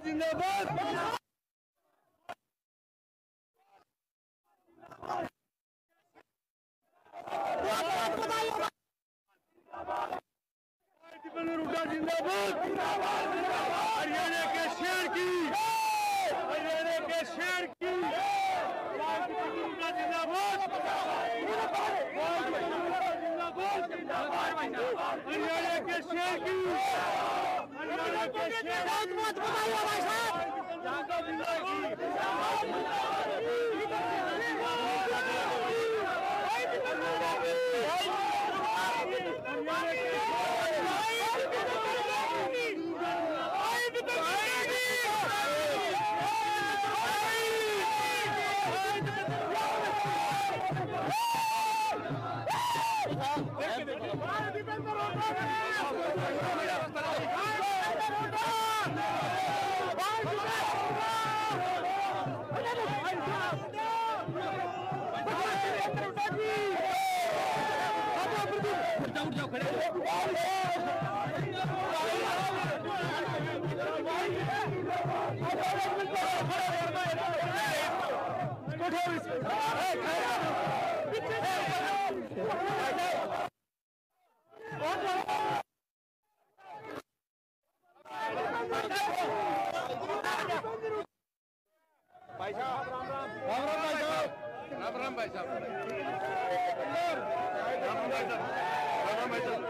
जिंदाबाद। हरियाणा के शेर की, हरियाणा के शेर की जिंदाबाद, हरियाणा के शेर की, हरियाणा के शेर भाई साहब, राम राम भाई साहब, राम राम भाई साहब, राम राम भाई साहब, राम राम भाई साहब।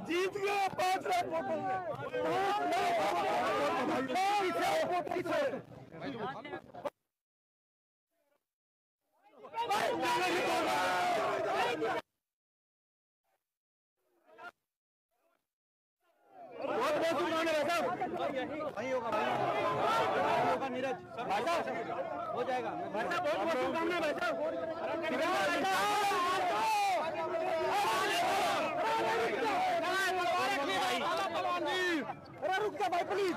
जीत गया 5 लाख वोटों में। वही होगा नीरज भाई साहब, हो जाएगा भाई साहब। बहुत बहुत शुभकामनाएं भाई साहब। अरे रुक जा भाई प्लीज।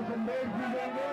संदेश भी देंगे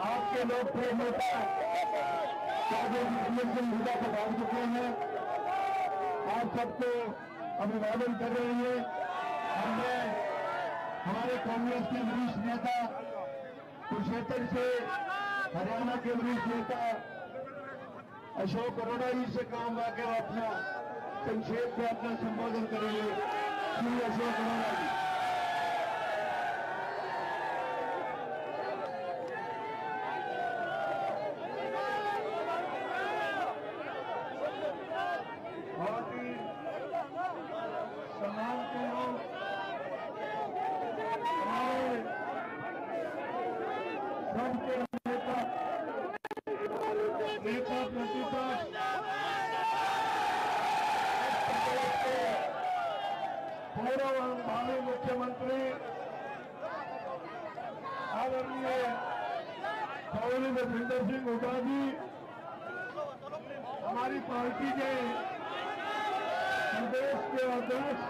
आपके लोकप्रिय नेता मुद्दा को बांध चुके हैं। आप सबको अभिवादन कर रहे हैं। हमने हमारे कांग्रेस के वरिष्ठ नेता कुरुक्षेत्र से हरियाणा के वरिष्ठ नेता अशोक अरोड़ा जी से काम वाकर अपना संक्षेप में अपना संबोधन करेंगे। श्री अशोक अरोड़ा जी। नेता प्रतिपक्ष पूर्व भावी मुख्यमंत्री आदरणीय चौधरी भूपेंद्र सिंह हुड्डा जी, हमारी पार्टी के प्रदेश के अध्यक्ष,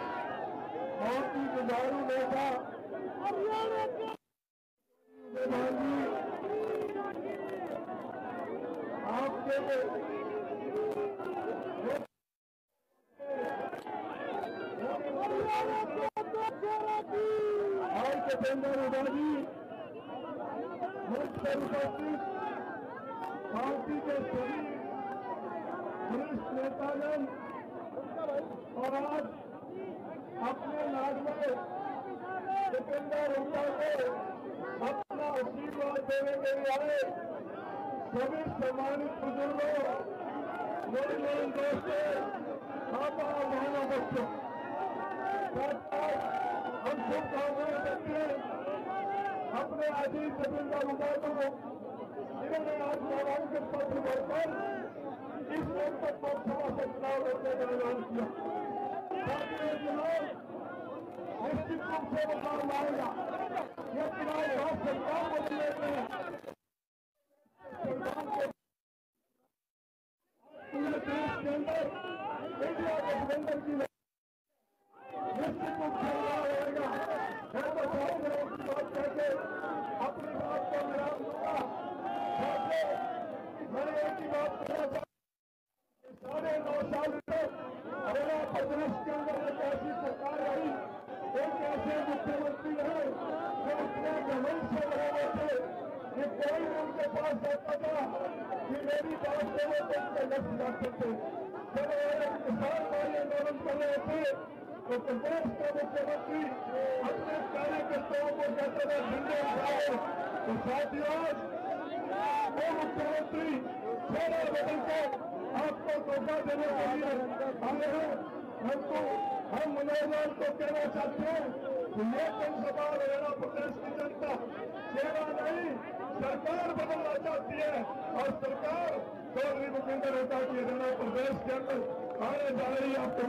बहुत ही जुझारू नेता जी, आपके और भूपेंद्र हुड्डा जी मुख्य उपस्थित पार्टी के सभी वरिष्ठ नेतागण और आज अपने नाम में भूपेंद्र हुड्डा को अपना आशीर्वाद देने के लिए आए सभी सम्मानित बुजुर्गों, मेरे नए दोस्तों, माता और बहनों, बच्चों, हम शुभकामनाएं देते हैं अपने अजीत भूपेंद्र हुड्डा को, जिन्होंने आज नामांकन पत्र भरकर इस लोकसभा लोकसभा से चुनाव लड़ने का ऐलान किया। चुनाव निश्चित रूप से मुकाम आएगा। यह चुनाव बहुत सरकार बदलने में पूरे देश के अंदर इंडिया गठबंधन की निश्चित रूप से होगा। मैं तो बहुत की बात करके अपनी बात को विराम दूंगा। मैंने एक ही बात कहना चाहता, 9.5 साल तक अरुणा प्रदेश के अंदर एक ऐसी सरकार रही, एक ऐसे मुख्यमंत्री रहे जो इतने घमंड से रहे थे कि कोई उनके पास जाता था कि मेरी बात करो तो उनके लक्ष्य जाते थे। जब वो किसान भाई आंदोलन कर रहे थे तो प्रदेश के मुख्यमंत्री अपने कार्यकर्ताओं को कहते थे झंडे उठाओ, तो साथियों वो मुख्यमंत्री चेहरा बदल को आपको धोखा देने के लिए आए हैं। परंतु हम मनोरंजन को कहना चाहते हैं कि ये जनसभा हरियाणा प्रदेश की जनता चेहरा नहीं सरकार बदलना चाहती है, और सरकार चौधरी भूपेंद्र हुड्डा की हरियाणा प्रदेश के अंदर आने जा रही है। आपको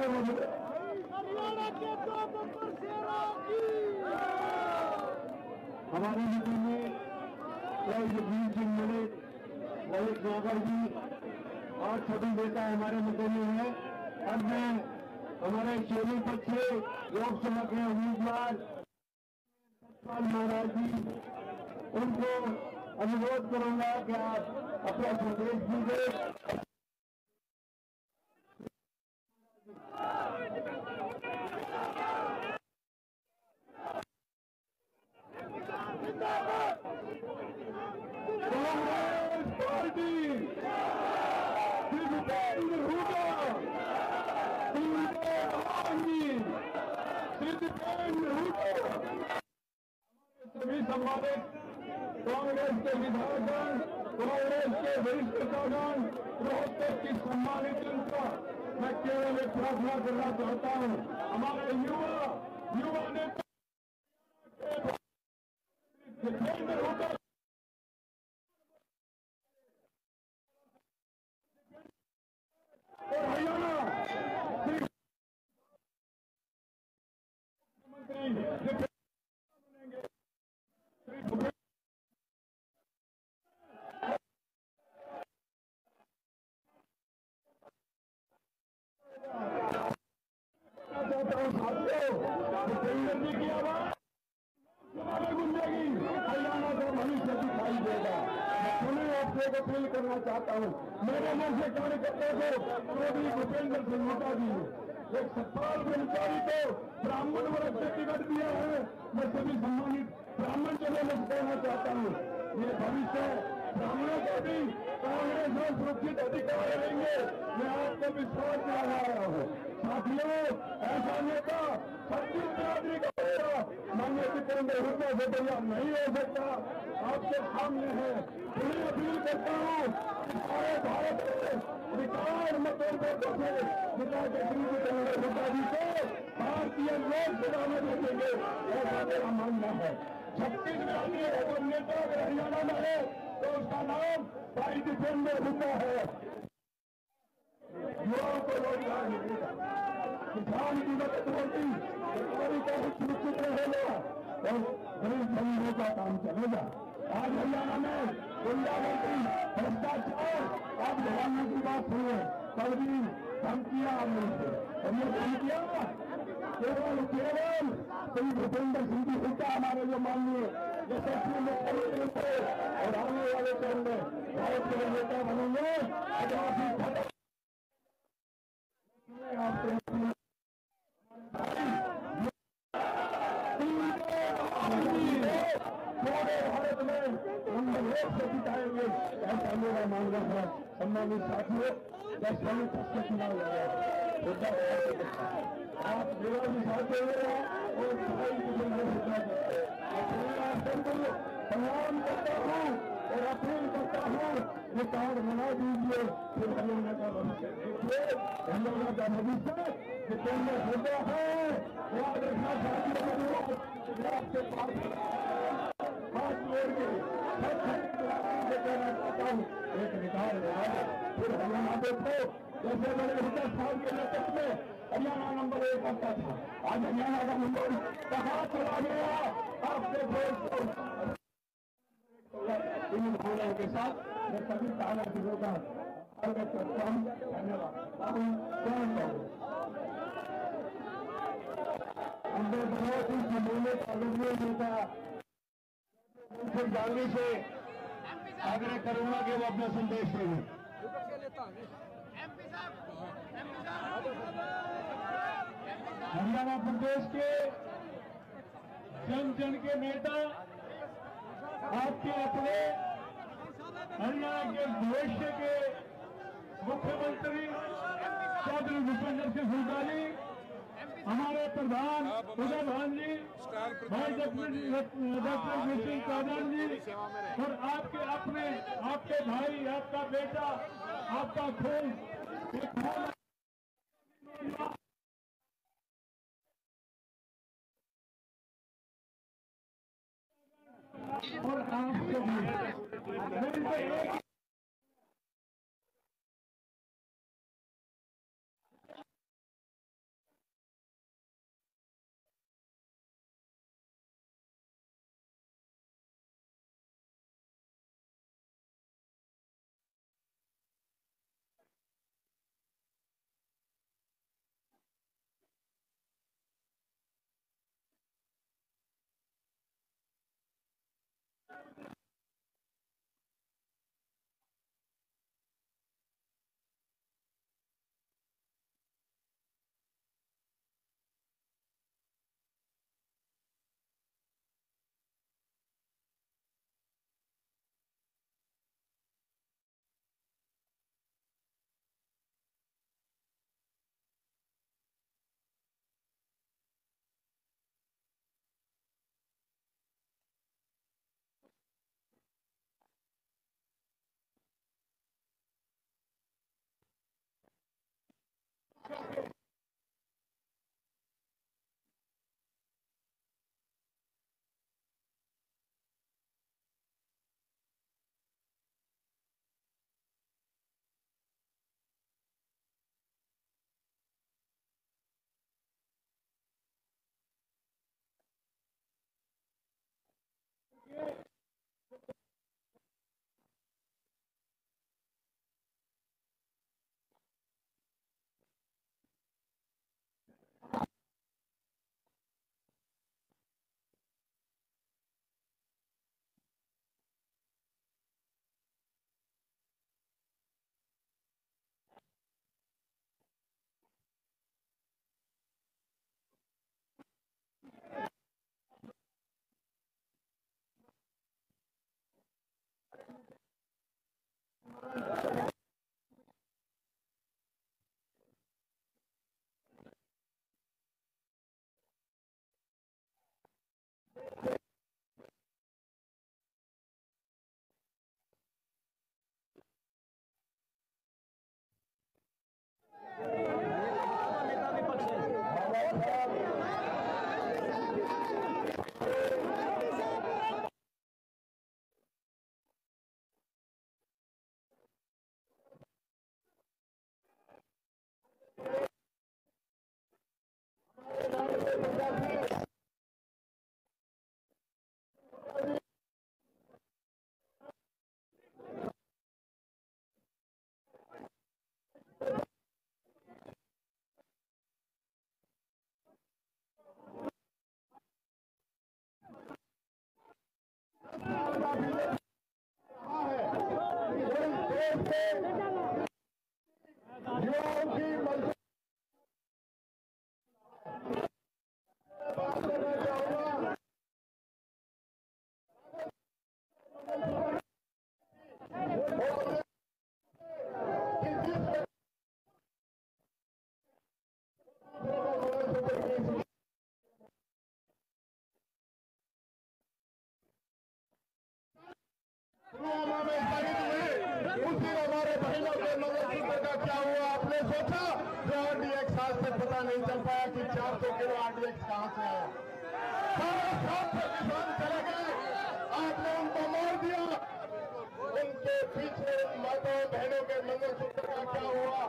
हमारी मीटिंग में जगदीश सिंह मलिक, ललित नागर जी और सभी नेता हमारे मध्य में है। अब मैं हमारे चोरी पक्ष से लोकसभा के उम्मीदवार महाराज जी, उनको अनुरोध करूंगा कि आप अपना संदेश दीजिए। कांग्रेस पार्टी श्री भूपेंद्र हुड्डा, सभी संवादित कांग्रेस के विधायकगण, कांग्रेस के वरिष्ठ नेतागण, रोहतक की सम्मानित जनता, मैं केवल एक प्रार्थना करना चाहता हूं, हमारे युवा नेता भूपेंद्र हुड्डा और हरियाणा मुख्यमंत्री हरियाणा का भविष्य दिखाई देगा। मैं आपसे एक अपील करना चाहता हूँ, मेरे मन से कार्यकर्ताओं को चौधरी भूपेंद्र सिंह हुड्डा जी ने एक सत्पाल कर्मचारी को ब्राह्मण वर्ग से टिकट दिया है। मैं सभी सम्मानित ब्राह्मण जनों में कहना चाहता हूँ, ये भविष्य ब्राह्मणों को भी कांग्रेस में सुरक्षित अधिकार देंगे। मैं आपको विश्वास दिला रहा हूँ। साथियों, ऐसा नेता छत्तीस बिरादरी का होगा, माननीय भूपेंद्र हुड्डा से बढ़िया नहीं हो सकता। आपके सामने है, पूरी अपील करता हूँ सारे भारत में रिकॉर्ड मतों से जिला के श्री भूपेंद्र हुड्डा जी को भारतीय लोकसभा में भेजेंगे, ऐसा मेरा मानना है। छत्तीस बिरादरी अगर नेता अगर हरियाणा में है तो उसका नाम बाई दिसंबर होता है, युवाओं को रोजगार मिलेगा, किसान की मदद होगी, सरकारी का हित सुनिश्चित रहेगा और गरीब गरीबों का काम चलेगा। आज हरियाणा में गुंडागर्दी, भ्रष्टाचार, आप जवानों की बात सुनिए, कल भी धमकियां आ रही थी और ये धमकियां केवल श्री भूपेंद्र सिंह जी हुड्डा हमारे जो माननीय यशस्वी मुख्यमंत्री थे और आने वाले टाइम में भारत के नेता बनेंगे। आदिवासी पूरे भारत में नंबर 1 से जिताएंगे, ऐसा मेरा मानना है। सम्मानित साथियों, जैसे हम सबसे चुनाव लड़ा आप मेरा भी साथ दे रहे हैं और सफाई की सलाम करता हूँ और अपील करता हूँ, ये कार्ड बना दीजिए, फिर हरियाणा का भविष्य देखिए। हरियाणा का भविष्य जितेंद्र होता है, याद रखना चाहिए। आपके पास हाथ जोड़ के कहना चाहता हूँ, एक निकाल लगा दो, फिर हरियाणा देखो। जैसे मेरे हिंदुस्तान साहब के नेतृत्व में हरियाणा नंबर 1 आता था, आज हरियाणा का नंबर कहाँ चला गया? आपके देश को इन भावनाओं के साथ मैं सभी तालाबों का स्वागत करता हूँ। धन्यवाद। हमने बहुत ही सम्मानित आदरणीय नेता गांधी से आग्रह करूंगा कि वो अपना संदेश देंगे। हरियाणा प्रदेश के जन जन के नेता, आपके अपने हरियाणा के भविष्य के मुख्यमंत्री चौधरी भूपेंद्र सिंह हुड्डा जी, हमारे प्रधान उदय भान जी, भाई डॉक्टर सिंह चौहान जी और आपके अपने, आपके भाई, आपका बेटा, आपका खून और आपके भी से युवाओं की मजबूत बात करना चाहूंगा। पुलवामा में शहीद हुए उसी हमारे बहनों के मंगलसूत्र का क्या हुआ? आपने सोचा? जो RDX साल से पता नहीं चल पाया कि 400 किलो RDX कहां से आया। 7.5 किसान चले गए, आपने उनको मार दिया। उनके पीछे माताओं बहनों के मंगलसूत्र का क्या हुआ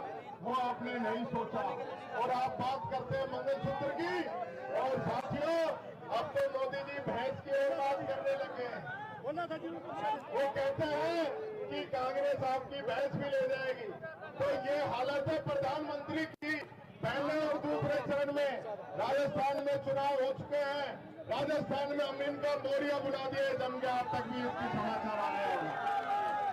वो आपने नहीं सोचा। और आप बात करते हैं मंगलसूत्र की। और साथियों, अब तो मोदी जी भैंस की ओर बात करने लगे हैं। वो कहते हैं कि कांग्रेस आपकी भैंस भी ले जाएगी। तो ये हालत है प्रधानमंत्री की। पहले और दूसरे चरण में राजस्थान में चुनाव हो चुके हैं। राजस्थान में अमीन का मोरिया बुला दिए जम गया, अब तक भी इसकी समाचार आ रहे हैं।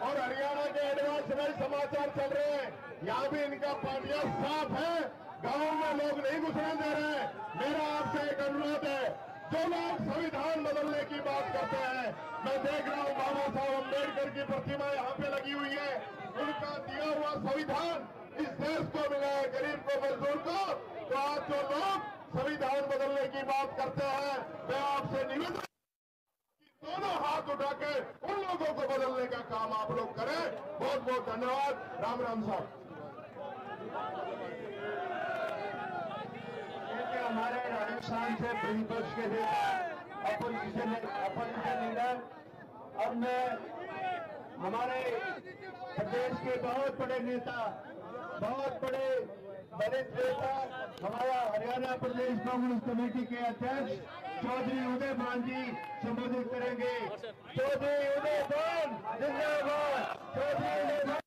और हरियाणा के एडवांस में समाचार चल रहे हैं। यहाँ भी इनका पार्टियां साफ है, गांव में लोग नहीं घुसने दे रहे हैं। मेरा आपसे एक अनुरोध है, जो लोग संविधान बदलने की बात करते हैं, मैं देख रहा हूं बाबा साहब अम्बेडकर की प्रतिमा यहाँ पे लगी हुई है। उनका दिया हुआ संविधान इस देश को मिला है, गरीब को, मजदूर को। तो आज जो लोग संविधान बदलने की बात करते हैं, मैं आपसे निवेदन कि दोनों हाथ उठा के उन लोगों को बदलने का काम आप लोग करें। बहुत बहुत धन्यवाद। राम राम साहब। हमारे राजस्थान से प्रतिपक्ष के नेता अपोजिशन लीडर और मैं हमारे प्रदेश के बहुत बड़े नेता, बहुत बड़े वरिष्ठ नेता, हमारा हरियाणा प्रदेश कांग्रेस कमेटी के अध्यक्ष चौधरी उदय मान जी संबोधित करेंगे। चौधरी उदय मान जिंदाबाद। चौधरी उदय मान।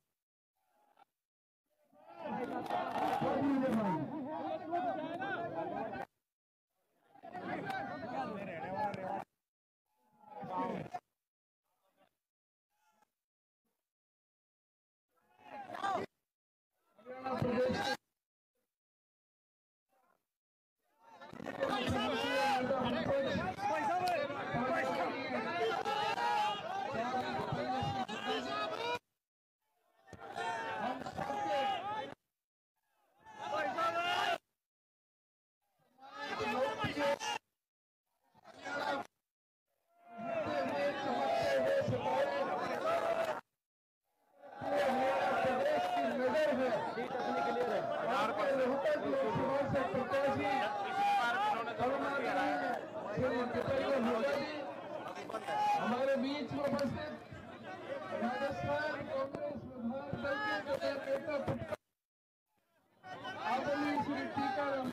हमारे बीच में उपस्थित राजस्थान कांग्रेस विधान दल के नेता आदरणीय श्री टीकाराम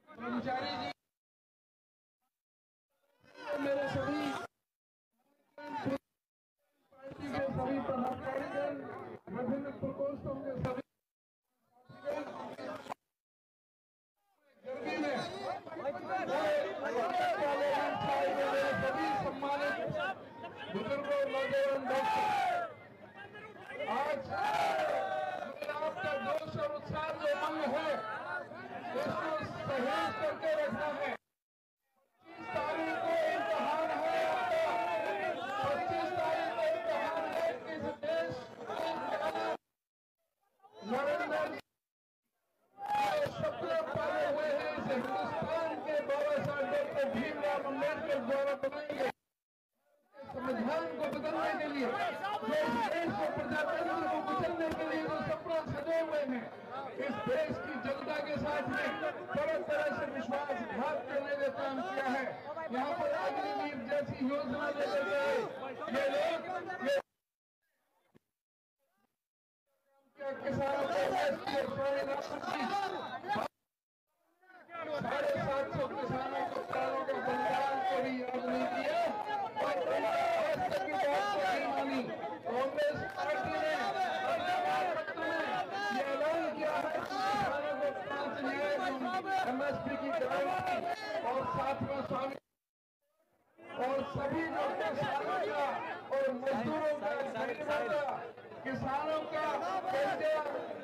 कर्मचारी जी, मेरे सभी पार्टी के सभी पदाधिकारीगण, विभिन्न प्रकोष्ठों के सभी सभी सम्मानित बुजुर्गों, नौजवान दोस्तों, आज आपका जोश और उत्साह जो मंग है इसको सहेज करके रखना है। 25 तारीख को इम्तिहान है आपका। 25 तारीख को इम्तिहान है कि इस देश नरेंद्र सपने पाले हुए हैं इस हिंदुस्तान के बाबा साहब डॉक्टर भीमराव अम्बेडकर द्वारा बनाएंगे संविधान को बदलने के लिए, जो इस देश को प्रजातंत्र को कुचलने के लिए जो सपना सजे हुए हैं, इस देश की जनता के साथ में तरह तरह से विश्वासघात करने का काम किया है। यहाँ पर अग्निवीर जैसी योजना लेकर गए ये लोग, ये किसानों को 750 किसानों को प्राणों के बलिदान को भी याद नहीं किया और आज तक की बात को नहीं मानी। कांग्रेस पार्टी ने ये ऐलान किया है कि किसानों को 5 न्याय MSP की गारंटी और 7वां स्वामी और सब भी जो किसानों का और मजदूरों का, गरीबों का, किसानों का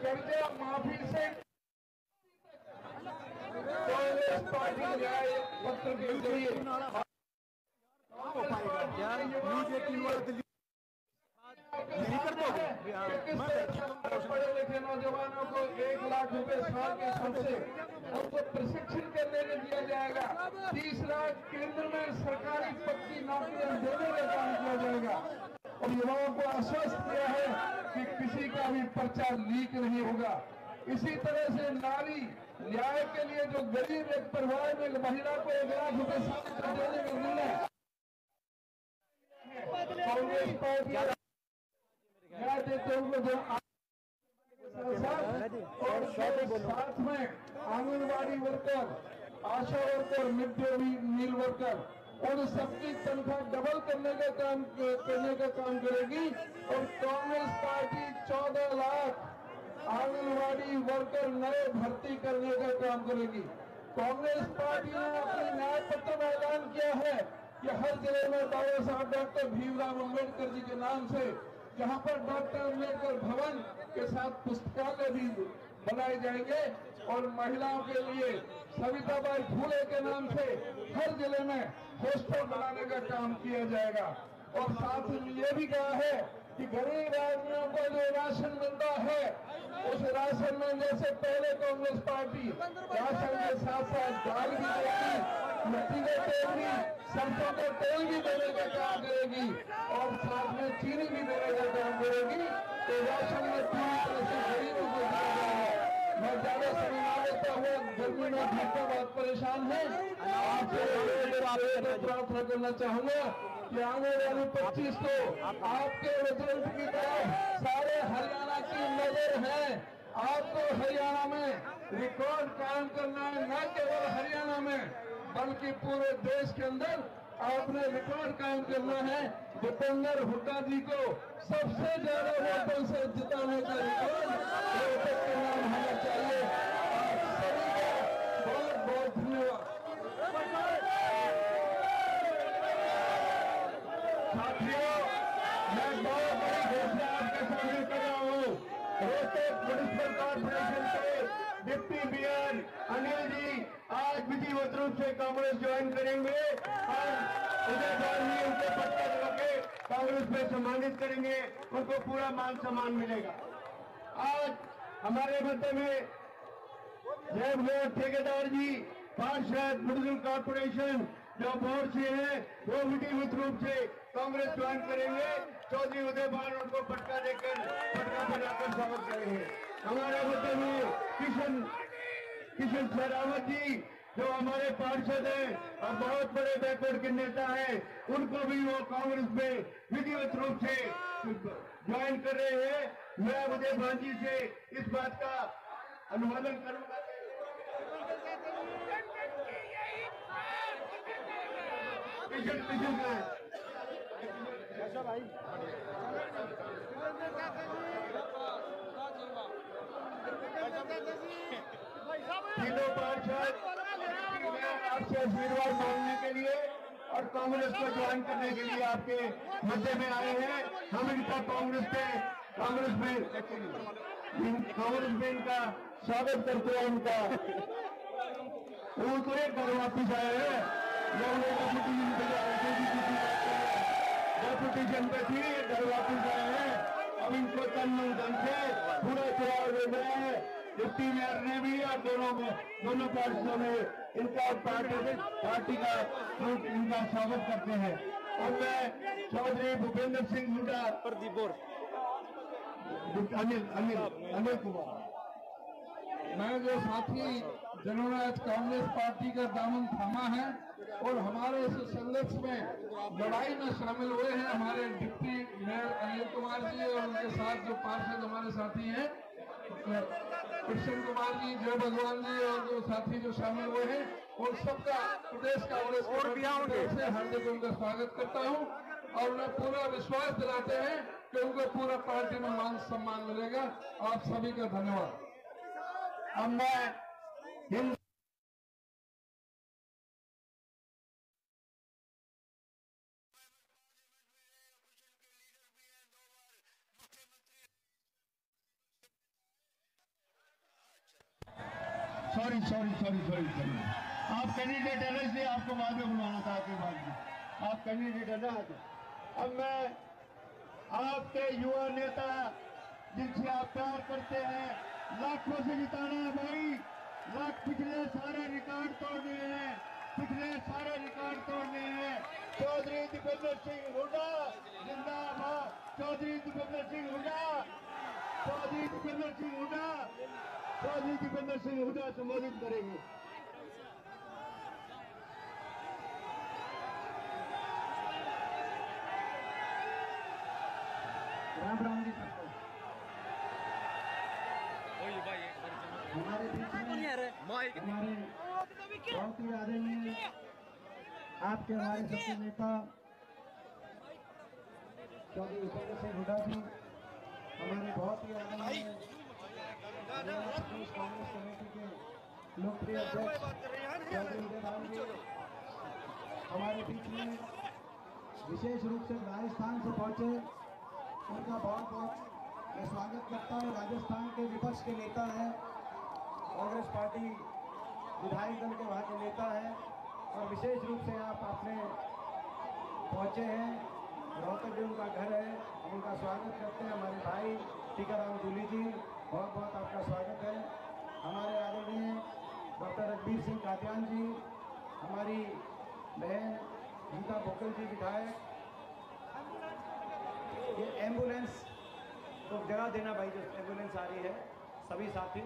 कर्जा माफी से कांग्रेस पार्टी न्याय पत्र के जरिए पढ़े लिखे नौजवानों को 1 लाख रुपए साल के हिसाब से उनको प्रशिक्षण करने के दिया जाएगा। 30 लाख केंद्र में सरकारी पक्की नौकरियां देने का काम किया जाएगा और युवाओं को आश्वस्त किया है कि किसी का भी पर्चा लीक नहीं होगा। इसी तरह से नारी न्याय के लिए जो गरीब एक परिवार में महिला को 1 लाख रुपए साल देने का निर्णय कांग्रेस पार्टी न्याय देते हुए जो और साथ में anganwadi worker, ASHA worker, mid day meal worker उन सबकी तनख्वाह डबल करने का काम करेगी और कांग्रेस पार्टी 14 लाख आंगनबाड़ी वर्कर नए भर्ती करने का काम करेगी। कांग्रेस पार्टी ने अपने न्याय पत्र में ऐलान किया है कि हर जिले में बाबा साहब डॉक्टर भीमराव अम्बेडकर जी के नाम से जहां पर डॉक्टर अम्बेडकर भवन के साथ पुस्तकालय भी बनाए जाएंगे और महिलाओं के लिए सविताबाई फुले के नाम से हर जिले में हॉस्टल बनाने का काम किया जाएगा। और साथ ही ये भी कहा है कि गरीब आदमियों को जो राशन मिलता है उस राशन में जैसे पहले कांग्रेस पार्टी राशन के साथ साथ दाल भी देगी, मिट्टी का तेल भी, सरसों का तेल भी देने का काम करेगी और साथ में चीनी भी देने का काम करेगी। तो राशन में पूरी तरह से गरीबों को दिया जाएगा। मैं ज्यादा समय ना लेता हुआ गर्मी में भूखा बहुत परेशान है। आपसे प्रार्थना करना चाहूंगा कि आने वाली 25 को आपके रिजल्ट की तरफ सारे हरियाणा की नजर है। आपको हरियाणा में रिकॉर्ड कायम करना है, न केवल हरियाणा में बल्कि पूरे देश के अंदर आपने रिकॉर्ड कायम करना है। भूपेंद्र हुड्डा जी को सबसे ज्यादा वोटों से जिताने का रिकॉर्ड रोहतक के नाम होना चाहिए। आप सभी का बहुत बहुत धन्यवाद। साथियों, मैं बहुत बड़ी घोषणा आपके सामने कर रहा हूँ। रोहतक म्युनिसिपल कॉर्पोरेशन के डिप्टी मेयर अनिल जी आज विधिवत रूप से कांग्रेस ज्वाइन करेंगे और उदय जी उनके पत्ता लगा के कांग्रेस में सम्मानित करेंगे, उनको पूरा मान सम्मान मिलेगा। आज हमारे मध्य में जय ठेकेदार जी पार्षद म्युनिसिपल कॉर्पोरेशन जो बोर्ड से हैं वो विधिवत रूप से कांग्रेस ज्वाइन करेंगे। चौधरी उदय भान उनको पटका देकर पटका बनाकर स्वागत करेंगे। हमारे मध्य में किशन शेरावत जी जो हमारे पार्षद हैं और बहुत बड़े बैकवर्ड के नेता हैं, उनको भी वो कांग्रेस में विधिवत रूप से ज्वाइन कर रहे हैं। मैं उदय भान जी से इस बात का अनुमोदन करूंगा। भाई तीनों पार्षद आपसे आशीर्वाद मांगने के लिए और कांग्रेस को ज्वाइन करने के लिए आपके मध्य में आए हैं। हम इनका कांग्रेस में इनका स्वागत करते हैं। उनका वो तो एक घर वापिस आए हैं, डेपुटेशन पे थी, घर वापिस आए हैं। अब इनको तन मन धन से पूरा चुनाव देना है। डिप्टी मेयर ने भी और दोनों पार्टियों में इनका पार्टी का इनका स्वागत करते हैं। और मैं चौधरी भूपेंद्र सिंह हुड्डा अनिल कुमार, मैं जो साथी जिन्होंने आज कांग्रेस पार्टी का दामन थामा है और हमारे इस संघर्ष में लड़ाई में शामिल हुए हैं, हमारे डिप्टी मेयर अनिल कुमार जी और उनके साथ जो पार्षद हमारे साथी हैं कृष्ण कुमार जी, जय भगवान जी और जो साथी जो शामिल हुए हैं, और सबका प्रदेश कांग्रेस से हार्दिक उनका स्वागत करता हूं और उन्हें पूरा विश्वास दिलाते हैं कि उनको पूरा पार्टी में मान सम्मान मिलेगा। आप सभी का धन्यवाद। अब मैं हिंद सॉरी आप कैंडिडेट है ना, इसलिए आपको बाद में बुलवाना था। आपके बाद में आप कैंडिडेट है ना। अब मैं आपके युवा नेता जिनसे आप प्यार करते हैं, लाखों से जिताना है भाई। पिछले सारे रिकॉर्ड तोड़ने हैं, चौधरी दीपेंद्र सिंह हुड्डा जिंदाबाद। चौधरी दीपेंद्र सिंह हुड्डा संबोधित करेंगे। राम जी सबको। हमारे बीच में हमारे बहुत ही आदरणीय आपके हमारे सबके नेता चौधरी दीपेंद्र सिंह हुड्डा जी, हमारे बहुत ही आदरणीय प्रदेश कांग्रेस कमेटी के लोकप्रिय अध्यक्ष चौधरी उदय भान जी हमारे बीच में विशेष रूप से राजस्थान से पहुंचे, उनका बहुत बहुत मैं स्वागत करता हूँ। राजस्थान के विपक्ष के नेता हैं, कांग्रेस पार्टी विधायक दल के वहाँ के नेता हैं और विशेष रूप से आप अपने पहुँचे हैं। रोहतक भी उनका घर है, हम उनका स्वागत करते हैं। हमारे भाई टीकाराम जूली जी, बहुत बहुत आपका स्वागत है। हमारे आदरणीय डॉक्टर रघबीर सिंह कादियान जी, हमारी बहन गीता भोकल जी विधायक। ये एम्बुलेंस को जगह देना भाई, जो एम्बुलेंस आ रही है, सभी साथी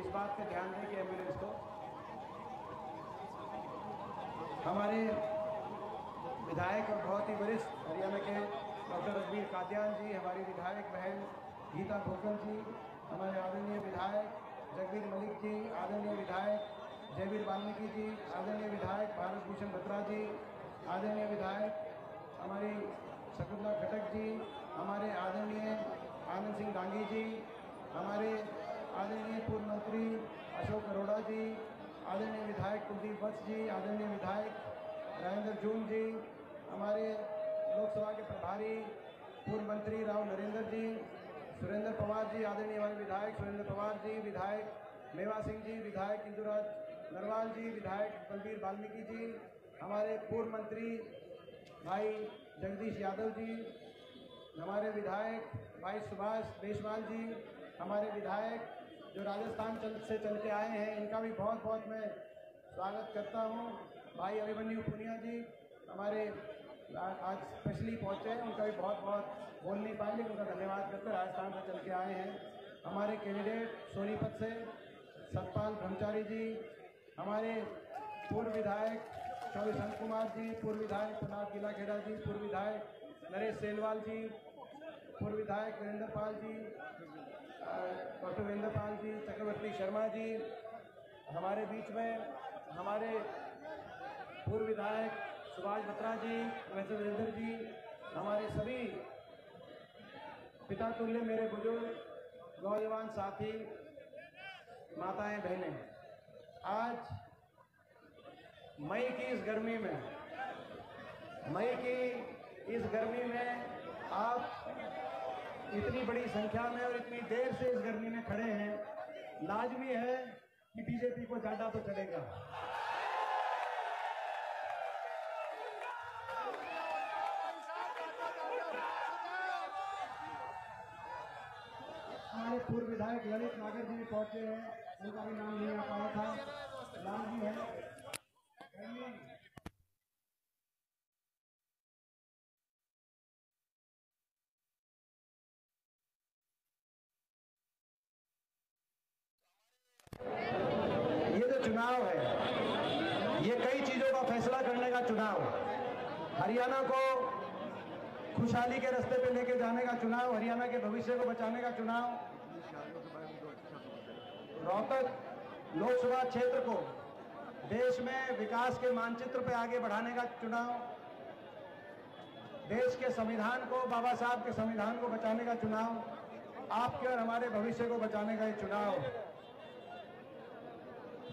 इस बात का ध्यान दें कि एम्बुलेंस को। हमारे विधायक और बहुत ही वरिष्ठ हरियाणा के डॉक्टर रघबीर कादियान जी, हमारी विधायक बहन गीता भोकल जी, हमारे आदरणीय विधायक जगबीर मलिक जी, आदरणीय विधायक जयवीर वाल्मीकि जी, आदरणीय विधायक भारत भूषण बत्रा जी, आदरणीय विधायक हमारी शकुंतला खटक जी, हमारे आदरणीय आनंद सिंह डांगी जी, हमारे आदरणीय पूर्व मंत्री अशोक अरोड़ा जी, आदरणीय विधायक कुलदीप वत्स जी, आदरणीय विधायक राजेंद्र जून जी, हमारे लोकसभा के प्रभारी पूर्व मंत्री राव नरेंद्र जी, सुरेंद्र पवार जी, आदरणीय हमारे विधायक सुरेंद्र पवार जी, विधायक मेवा सिंह जी, विधायक इंदुराज नरवाल जी, विधायक बलबीर वाल्मीकि जी, हमारे पूर्व मंत्री भाई जगदीश यादव जी, हमारे विधायक भाई सुभाष देशवाल जी, हमारे विधायक जो राजस्थान से चल के आए हैं, इनका भी बहुत बहुत मैं स्वागत करता हूं। भाई अभिमन्यु पुनिया जी हमारे आज स्पेशली पहुंचे हैं, उनका भी बहुत बहुत बोल नहीं पाए लेकिन उनका धन्यवाद करते, राजस्थान से चल के आए हैं। हमारे कैंडिडेट सोनीपत से सतपाल ब्रह्मचारी जी, हमारे पूर्व विधायक चौधरी संत कुमार जी, पूर्व विधायक प्रताप गिलाखेड़ा जी, पूर्व विधायक नरेश सेलवाल जी, पूर्व विधायक वीरेंद्र पाल जी, डॉक्टर वीरेंद्र पाल जी, चक्रवर्ती शर्मा जी, हमारे बीच में हमारे पूर्व विधायक सुभाष बत्रा जी, प्रोफेसर वीरेंद्र जी, हमारे सभी पिता तुल्य मेरे बुजुर्ग नौजवान साथी, माताएं बहनें, आज मई की इस गर्मी में आप इतनी बड़ी संख्या में और इतनी देर से इस गर्मी में खड़े हैं, लाजमी है कि बीजेपी को ज्यादा तो चलेगा। हमारे पूर्व विधायक ललित नागर जी भी पहुंचे हैं, उनका भी नाम नहीं आ पाया था, नाम भी है। ये जो चुनाव है, ये कई चीजों का फैसला करने का चुनाव, हरियाणा को खुशहाली के रास्ते पे लेके जाने का चुनाव, हरियाणा के भविष्य को बचाने का चुनाव, रोहतक लोकसभा क्षेत्र को देश में विकास के मानचित्र पे आगे बढ़ाने का चुनाव, देश के संविधान को, बाबा साहब के संविधान को बचाने का चुनाव, आपके और हमारे भविष्य को बचाने का ये चुनाव।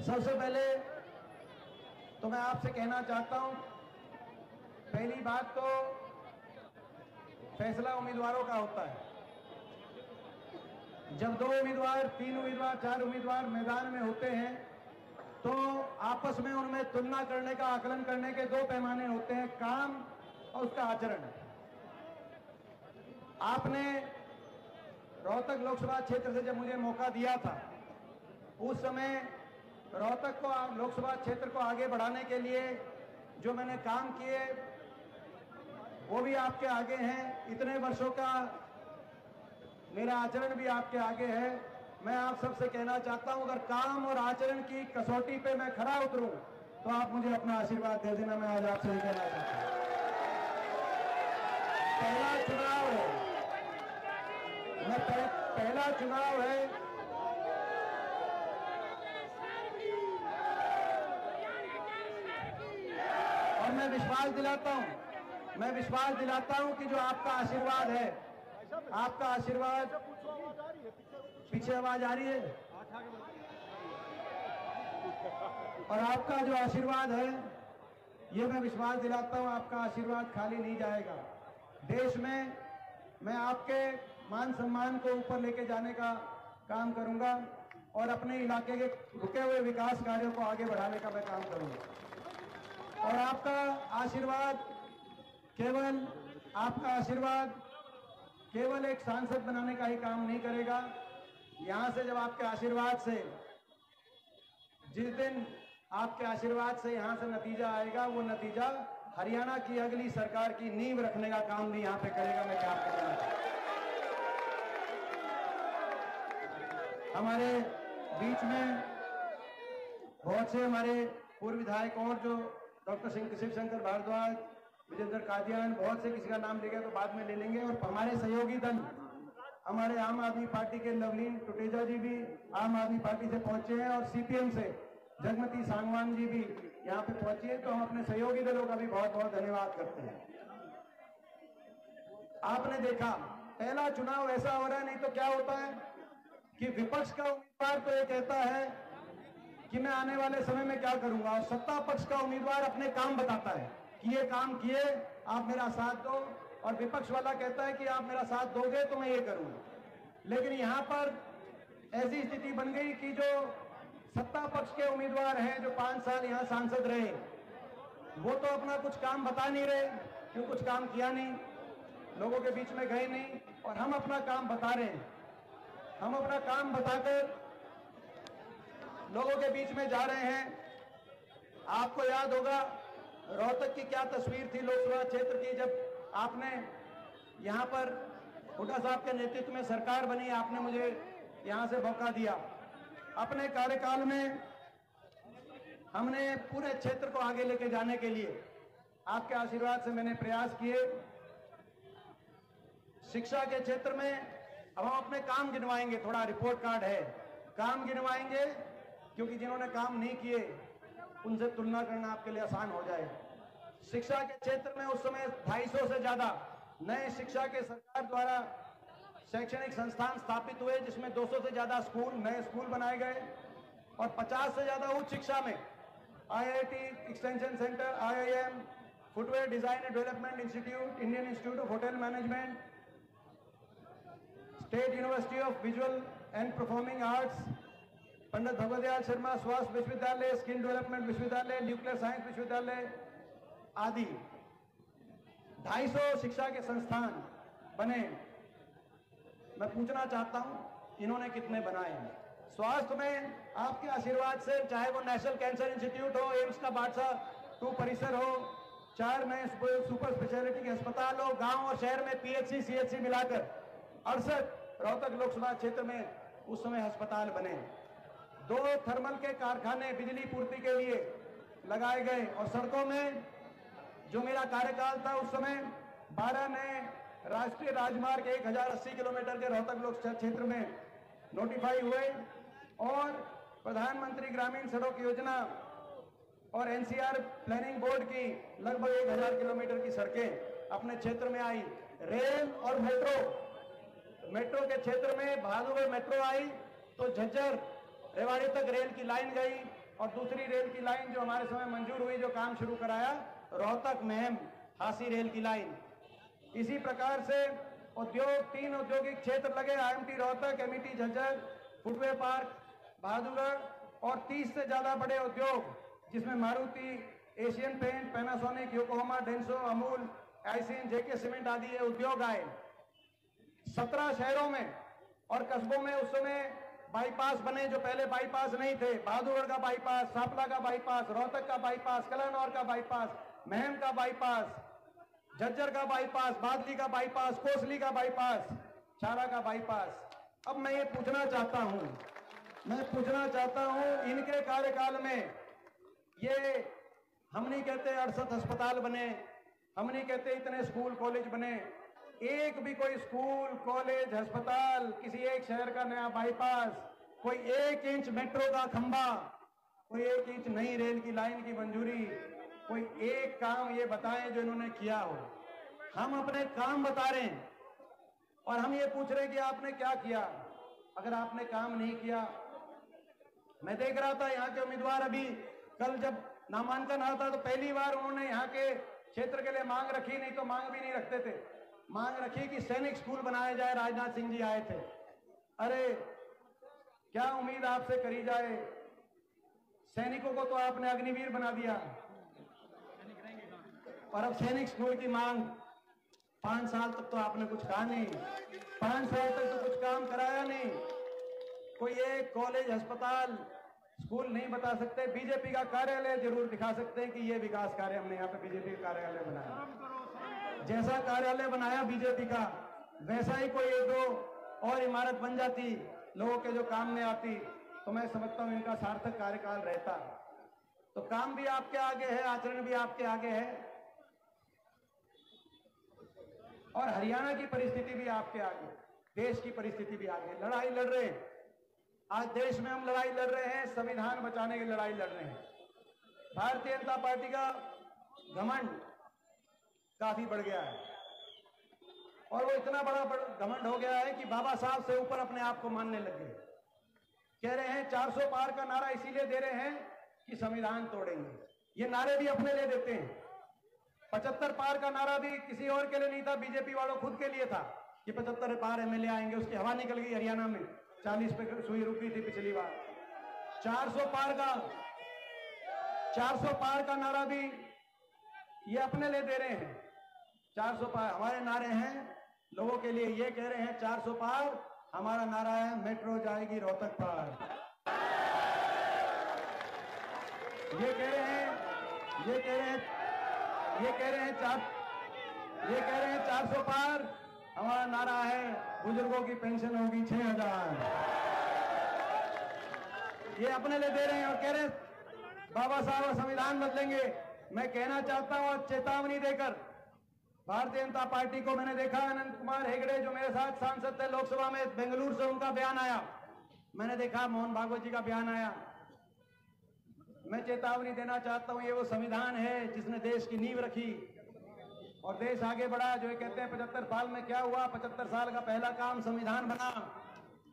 सबसे पहले तो मैं आपसे कहना चाहता हूं, पहली बात तो फैसला उम्मीदवारों का होता है। जब 2 उम्मीदवार, 3 उम्मीदवार, 4 उम्मीदवार मैदान में होते हैं तो आपस में उनमें तुलना करने का, आकलन करने के 2 पैमाने होते हैं, काम और उसका आचरण। आपने रोहतक लोकसभा क्षेत्र से जब मुझे मौका दिया था, उस समय रोहतक को, लोकसभा क्षेत्र को आगे बढ़ाने के लिए जो मैंने काम किए वो भी आपके आगे हैं। इतने वर्षों का मेरा आचरण भी आपके आगे है। मैं आप सबसे कहना चाहता हूं, अगर काम और आचरण की कसौटी पे मैं खरा उतरूं तो आप मुझे अपना आशीर्वाद दे देना। मैं आज आपसे कहना चाहता हूं, पहला चुनाव है, पहला चुनाव है, और मैं विश्वास दिलाता हूं कि जो आपका आशीर्वाद है, आपका आशीर्वाद, पीछे आवाज आ रही है, और आपका जो आशीर्वाद है, ये मैं विश्वास दिलाता हूं, आपका आशीर्वाद खाली नहीं जाएगा। देश में मैं आपके मान सम्मान को ऊपर लेके जाने का काम करूंगा और अपने इलाके के रुके हुए विकास कार्यों को आगे बढ़ाने का मैं काम करूंगा। और आपका आशीर्वाद केवल एक सांसद बनाने का ही काम नहीं करेगा। यहां से जब आपके आशीर्वाद से, जिस दिन आपके आशीर्वाद से यहां से नतीजा आएगा, वो नतीजा हरियाणा की अगली सरकार की नींव रखने का काम भी यहां पे करेगा। मैं क्या आपको कहना चाहता हूं, हमारे बीच में बहुत से हमारे पूर्व विधायक और जो डॉक्टर शिवशंकर भारद्वाज, विजेंद्र कादियान, बहुत से, किसी का नाम लेगा तो बाद में ले लेंगे, और हमारे सहयोगी दल, हमारे आम आदमी पार्टी के लवलीन टुटेजा जी भी आम आदमी पार्टी से पहुंचे हैं, और सीपीएम से जगमती सांगवान जी भी यहाँ पे पहुंची है। तो हम अपने सहयोगी दलों का भी बहुत बहुत धन्यवाद करते हैं। आपने देखा पहला चुनाव ऐसा हो रहा है, नहीं तो क्या होता है कि विपक्ष का उम्मीदवार तो ये कहता है कि मैं आने वाले समय में क्या करूंगा, और सत्ता पक्ष का उम्मीदवार अपने काम बताता है कि ये काम किए, आप मेरा साथ दो, और विपक्ष वाला कहता है कि आप मेरा साथ दोगे तो मैं ये करूंगा। लेकिन यहां पर ऐसी स्थिति बन गई कि जो सत्ता पक्ष के उम्मीदवार हैं, जो 5 साल यहां सांसद रहे, वो तो अपना कुछ काम बता नहीं रहे, क्यों कुछ काम किया नहीं, लोगों के बीच में गए नहीं, और हम अपना काम बता रहे हैं। हम अपना काम बताकर लोगों के बीच में जा रहे हैं। आपको याद होगा रोहतक की क्या तस्वीर थी लोकसभा क्षेत्र की, जब आपने यहां पर हुड्डा साहब के नेतृत्व में सरकार बनी, आपने मुझे यहां से मौका दिया। अपने कार्यकाल में हमने पूरे क्षेत्र को आगे लेके जाने के लिए आपके आशीर्वाद से मैंने प्रयास किए। शिक्षा के क्षेत्र में अब हम अपने काम गिनवाएंगे, थोड़ा रिपोर्ट कार्ड है, काम गिनवाएंगे, क्योंकि जिन्होंने काम नहीं किए उनसे तुलना करना आपके लिए आसान हो जाए। शिक्षा के क्षेत्र में उस समय 250 से ज्यादा नए शिक्षा के सरकार द्वारा शैक्षणिक संस्थान स्थापित हुए, जिसमें 200 से ज्यादा स्कूल, नए स्कूल बनाए गए, और 50 से ज्यादा उच्च शिक्षा में IIT, extension centre, IIM, footwear design and development institute, Indian institute of hotel management, state university of visual and performing arts, Pandit Bhagwat Dayal Sharma स्वास्थ्य विश्वविद्यालय, स्किल डेवलपमेंट विश्वविद्यालय, न्यूक्लियर साइंस विश्वविद्यालय आदि 250 शिक्षा के संस्थान बने। मैं पूछना चाहता हूं इन्होंने कितने बनाए हैं? स्वास्थ्य में आपके आशीर्वाद से, चाहे वो नेशनल कैंसर इंस्टीट्यूट हो, एम्स का बादशाह 2 परिसर हो, 4 नए सुपर स्पेशलिटी के अस्पताल हो, गांव और शहर में पीएचसी, सीएचसी मिलाकर 68 रोहतक लोकसभा क्षेत्र में उस समय अस्पताल बने। 2 थर्मल के कारखाने बिजली पूर्ति के लिए लगाए गए, और सड़कों में जो मेरा कार्यकाल था उस समय 12 नए राष्ट्रीय राजमार्ग 1080 किलोमीटर के रोहतक लोकसभा क्षेत्र में नोटिफाई हुए, और प्रधानमंत्री ग्रामीण सड़क योजना और एनसीआर प्लानिंग बोर्ड की लगभग 1000 किलोमीटर की सड़कें अपने क्षेत्र में आई। रेल और मेट्रो के क्षेत्र में बहादुरगढ़ मेट्रो आई तो झज्जर रेवाड़ी तक रेल की लाइन गई, और दूसरी रेल की लाइन जो हमारे समय मंजूर हुई, जो काम शुरू कराया, रोहतक महम हासी रेल की लाइन। इसी प्रकार से उद्योग 3 औद्योगिक क्षेत्र लगे, IMT Rohtak, MET Jhajjar, footwear park Bahadurgarh और 30 से ज्यादा बड़े उद्योग जिसमें Maruti, Asian paint, Panasonic, Yokohama, Denso, Amul, ICN, JK cement आदि ये उद्योग आए 17 शहरों में और कस्बों में। उस समय बाईपास बने जो पहले बाईपास नहीं थे। बहादुरगढ़ का बाईपास, सापला का बाईपास, रोहतक का बाईपास, कलानौर का बाईपास, महम का बाईपास, झज्जर का बाईपास, बादली का बाईपास, कोसली का बाईपास, छारा का बाईपास। अब मैं ये पूछना चाहता हूं इनके कार्यकाल में ये हम नहीं कहते 68 अस्पताल बने, हम नहीं कहते इतने स्कूल कॉलेज बने, एक भी कोई स्कूल कॉलेज अस्पताल, किसी एक शहर का नया बाईपास, कोई 1 इंच मेट्रो का खंभा, कोई 1 इंच नई रेल की लाइन की मंजूरी, कोई एक काम ये बताएं जो इन्होंने किया हो। हम अपने काम बता रहे हैं और हम ये पूछ रहे हैं कि आपने क्या किया। अगर आपने काम नहीं किया, मैं देख रहा था यहाँ के उम्मीदवार अभी कल जब नामांकन आता तो पहली बार उन्होंने यहाँ के क्षेत्र के लिए मांग रखी, नहीं तो मांग भी नहीं रखते थे, मांग रखी कि सैनिक स्कूल बनाया जाए। राजनाथ सिंह जी आए थे, अरे क्या उम्मीद आपसे करी जाए, सैनिकों को तो आपने अग्निवीर बना दिया और अब सैनिक स्कूल की मांग 5 साल तक तो आपने कुछ कहा नहीं, 5 साल तक तो कुछ काम कराया नहीं, कोई एक कॉलेज अस्पताल स्कूल नहीं बता सकते। बीजेपी का कार्यालय जरूर दिखा सकते हैं कि ये विकास कार्य हमने यहाँ पे बीजेपी का कार्यालय बनाया। जैसा कार्यालय बनाया बीजेपी का वैसा ही कोई 1-2 और इमारत बन जाती, लोगों के जो काम में आती, तो मैं समझता हूँ इनका सार्थक कार्यकाल रहता। तो काम भी आपके आगे है, आचरण भी आपके आगे है और हरियाणा की परिस्थिति भी आपके आगे, देश की परिस्थिति भी आगे। लड़ाई लड़ रहे हैं आज देश में, हम लड़ाई लड़ रहे हैं, संविधान बचाने की लड़ाई लड़ रहे हैं। भारतीय जनता पार्टी का घमंड काफी बढ़ गया है और वो इतना बड़ा घमंड हो गया है कि बाबा साहब से ऊपर अपने आप को मानने लग गए। कह रहे हैं 400 पार का नारा इसीलिए दे रहे हैं कि संविधान तोड़ेंगे। ये नारे भी अपने लिए देते हैं। 75 पार का नारा भी किसी और के लिए नहीं था, बीजेपी वालों खुद के लिए था कि 75 पार एमएलए आएंगे। उसकी हवा निकल गई हरियाणा में, 40 पे सुई रुकी थी पिछली बार। 400 पार का नारा भी ये अपने लिए दे रहे हैं। 400 पार हमारे नारे हैं लोगों के लिए, ये कह रहे हैं 400 पार, हमारा नारा है मेट्रो जाएगी रोहतक पार। ये कह रहे हैं 400 पार, हमारा नारा है बुजुर्गों की पेंशन होगी 6000। ये अपने लिए दे रहे हैं और कह रहे हैं बाबा साहब संविधान बदलेंगे। मैं कहना चाहता हूं और चेतावनी देकर, भारतीय जनता पार्टी को मैंने देखा, अनंत कुमार हेगड़े जो मेरे साथ सांसद थे लोकसभा में, बेंगलुरु से उनका बयान आया, मैंने देखा मोहन भागवत जी का बयान आया। मैं चेतावनी देना चाहता हूं, ये वो संविधान है जिसने देश की नींव रखी और देश आगे बढ़ा। जो ये कहते हैं 75 साल में क्या हुआ, 75 साल का पहला काम संविधान बना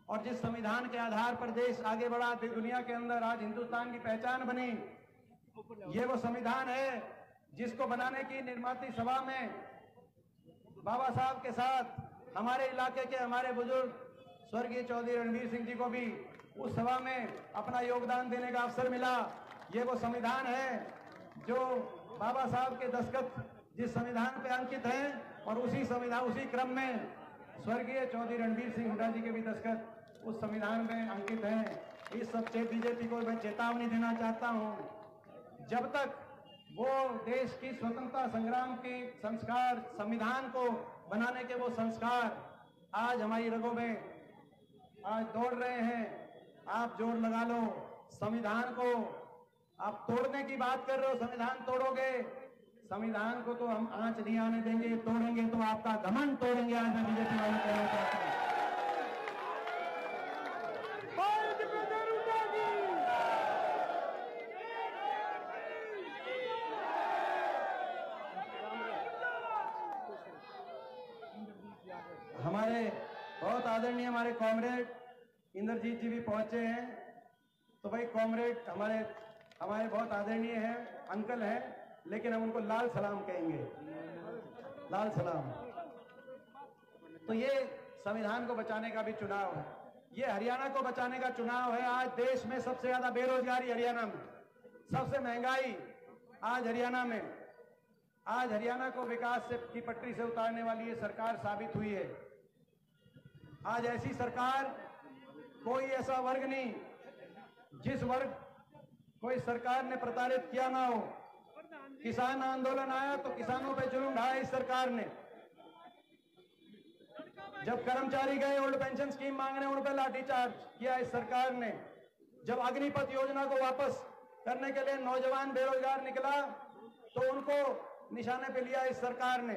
और जिस संविधान के आधार पर देश आगे बढ़ा, दुनिया के अंदर आज हिंदुस्तान की पहचान बनी। ये वो संविधान है जिसको बनाने की निर्माती सभा में बाबा साहब के साथ हमारे इलाके के हमारे बुजुर्ग स्वर्गीय चौधरी रणवीर सिंह जी को भी उस सभा में अपना योगदान देने का अवसर मिला। ये वो संविधान है जो बाबा साहब के दस्तखत जिस संविधान पे अंकित हैं और उसी क्रम में स्वर्गीय चौधरी रणवीर सिंह हुड्डा जी के भी दस्तखत उस संविधान में अंकित हैं। इस सब बीजेपी को मैं चेतावनी देना चाहता हूं, जब तक वो देश की स्वतंत्रता संग्राम के संस्कार, संविधान को बनाने के वो संस्कार आज हमारी रगों में आज दौड़ रहे हैं, आप जोर लगा लो। संविधान को आप तोड़ने की बात कर रहे हो, संविधान तोड़ोगे, संविधान को तो हम आंच नहीं आने देंगे, तोड़ेंगे तो आपका घमंड तोड़ेंगे। आज मैं बीजेपी वालों कहना चाहता हूं। हमारे बहुत आदरणीय हमारे कॉमरेड इंद्रजीत जी भी पहुंचे हैं। तो भाई कॉमरेड हमारे बहुत आदरणीय हैं, अंकल हैं, लेकिन हम उनको लाल सलाम कहेंगे, लाल सलाम। तो ये संविधान को बचाने का भी चुनाव है, ये हरियाणा को बचाने का चुनाव है। आज देश में सबसे ज्यादा बेरोजगारी हरियाणा में, सबसे महंगाई आज हरियाणा में। आज हरियाणा को विकास से की पटरी से उतारने वाली ये सरकार साबित हुई है। आज ऐसी सरकार, कोई ऐसा वर्ग नहीं जिस वर्ग को इस सरकार ने प्रताड़ित किया ना हो। किसान आंदोलन आया तो किसानों पे जुल्म ढाया इस सरकार ने। जब कर्मचारी गए ओल्ड पेंशन स्कीम मांगने, उन पर लाठीचार्ज किया इस सरकार ने। जब अग्निपथ योजना को वापस करने के लिए नौजवान बेरोजगार निकला तो उनको निशाने पे लिया इस सरकार ने।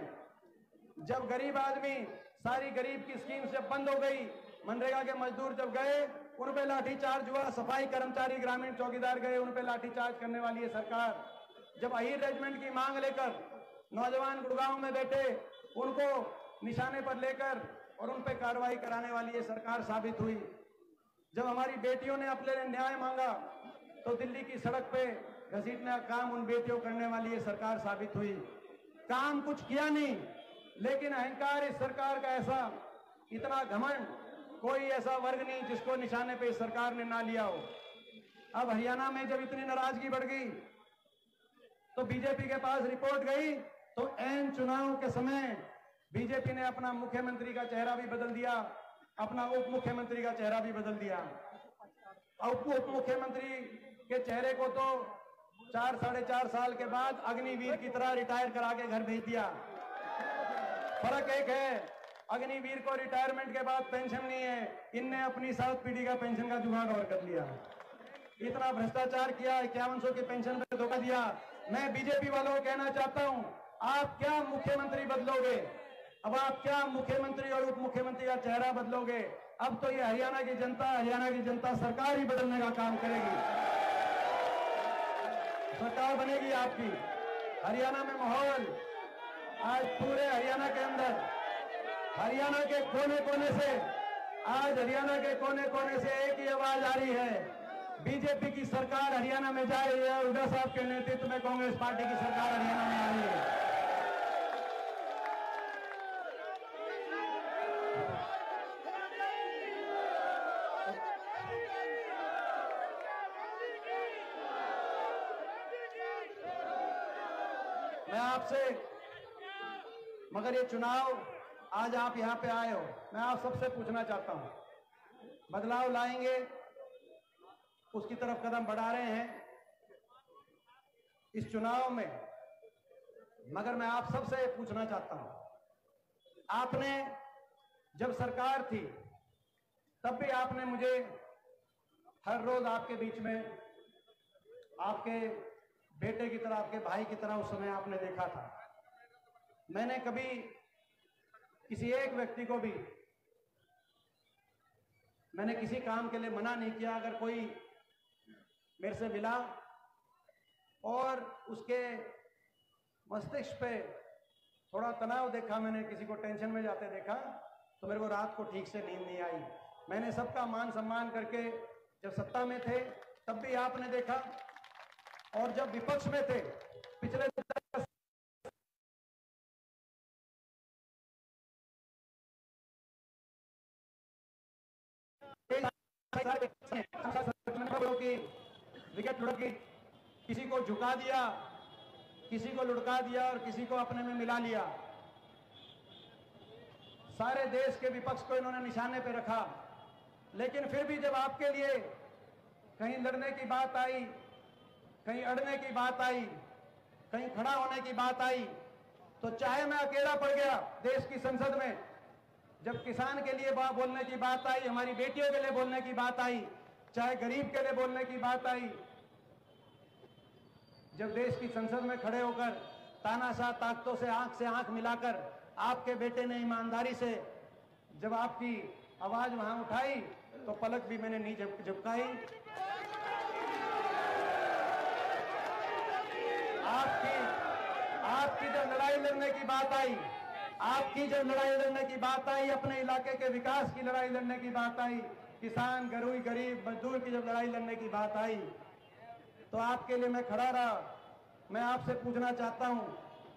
जब गरीब आदमी, सारी गरीब की स्कीम जब बंद हो गई, मनरेगा के मजदूर जब गए उन पे लाठीचार्ज हुआ। सफाई कर्मचारी, ग्रामीण चौकीदार गए, उन पे लाठीचार्ज करने वाली है सरकार। जब अहीर रेजिमेंट की मांग लेकर नौजवान गुड़गांव में बैठे, उनको निशाने पर लेकर और उन पे कार्रवाई कराने वाली ये सरकार साबित हुई। जब हमारी बेटियों ने अपने लिए न्याय मांगा तो दिल्ली की सड़क पे घसीटने का काम उन बेटियों करने वाली ये सरकार साबित हुई। काम कुछ किया नहीं, लेकिन अहंकार इस सरकार का ऐसा, इतना घमंड, कोई ऐसा वर्ग नहीं जिसको निशाने पे इस सरकार ने ना लिया हो। अब हरियाणा में जब इतनी नाराजगी बढ़ गई तो बीजेपी के पास रिपोर्ट गई तो ऐन चुनाव के समय बीजेपी ने अपना मुख्यमंत्री का चेहरा भी बदल दिया, अपना उप मुख्यमंत्री का चेहरा भी बदल दिया। उप मुख्यमंत्री के चेहरे को तो 4-4.5 साल के बाद अग्निवीर की तरह रिटायर करा के घर भेज दिया। फर्क एक है, अग्निवीर को रिटायरमेंट के बाद पेंशन नहीं है, इनने अपनी 7 पीढ़ी का पेंशन का जुगाड़ और कर लिया। इतना भ्रष्टाचार किया, 5100 की पेंशन पे धोखा दिया। मैं बीजेपी वालों को कहना चाहता हूं, आप क्या मुख्यमंत्री बदलोगे? अब आप क्या मुख्यमंत्री और उप मुख्यमंत्री का चेहरा बदलोगे? अब तो ये हरियाणा की जनता सरकार ही बदलने का काम करेगी। सरकार बनेगी आपकी। हरियाणा में माहौल आज पूरे हरियाणा के अंदर, हरियाणा के कोने कोने से, आज हरियाणा के कोने कोने से एक ही आवाज आ रही है, बीजेपी की सरकार हरियाणा में जा रही है। हुड्डा साहब के नेतृत्व में कांग्रेस पार्टी की सरकार हरियाणा में आ रही है। मैं आपसे, मगर ये चुनाव, आज आप यहां पे आए हो, मैं आप सबसे पूछना चाहता हूं, बदलाव लाएंगे, उसकी तरफ कदम बढ़ा रहे हैं इस चुनाव में। मगर मैं आप सबसे पूछना चाहता हूं, आपने जब सरकार थी तब भी आपने मुझे हर रोज आपके बीच में, आपके बेटे की तरह, आपके भाई की तरह उस समय आपने देखा था। मैंने कभी किसी एक व्यक्ति को भी मैंने किसी काम के लिए मना नहीं किया। अगर कोई मेरे से मिला और उसके मस्तिष्क पे थोड़ा तनाव देखा, मैंने किसी को टेंशन में जाते देखा, तो मेरे को रात को ठीक से नींद नहीं आई। मैंने सबका मान सम्मान करके, जब सत्ता में थे तब भी आपने देखा, और जब विपक्ष में थे पिछले की विकेट लुढ़की, किसी को झुका दिया, किसी को लुढ़का दिया और किसी को अपने में मिला लिया। सारे देश के विपक्ष को इन्होंने निशाने पे रखा। लेकिन फिर भी जब आपके लिए कहीं लड़ने की बात आई, कहीं अड़ने की बात आई, कहीं खड़ा होने की बात आई, तो चाहे मैं अकेला पड़ गया देश की संसद में, जब किसान के लिए बोलने की बात आई, हमारी बेटियों के लिए बोलने की बात आई, चाहे गरीब के लिए बोलने की बात आई, जब देश की संसद में खड़े होकर तानाशाह ताकतों से आंख मिलाकर आपके बेटे ने ईमानदारी से जब आपकी आवाज वहां उठाई तो पलक भी मैंने नहीं झपकाई। आपकी जब लड़ाई लड़ने की बात आई, आपकी जब लड़ाई लड़ने की बात आई, अपने इलाके के विकास की लड़ाई लड़ने की बात आई, किसान, गरीब मजदूर की जब लड़ाई लड़ने की बात आई, तो आपके लिए मैं खड़ा रहा। मैं आपसे पूछना चाहता हूं,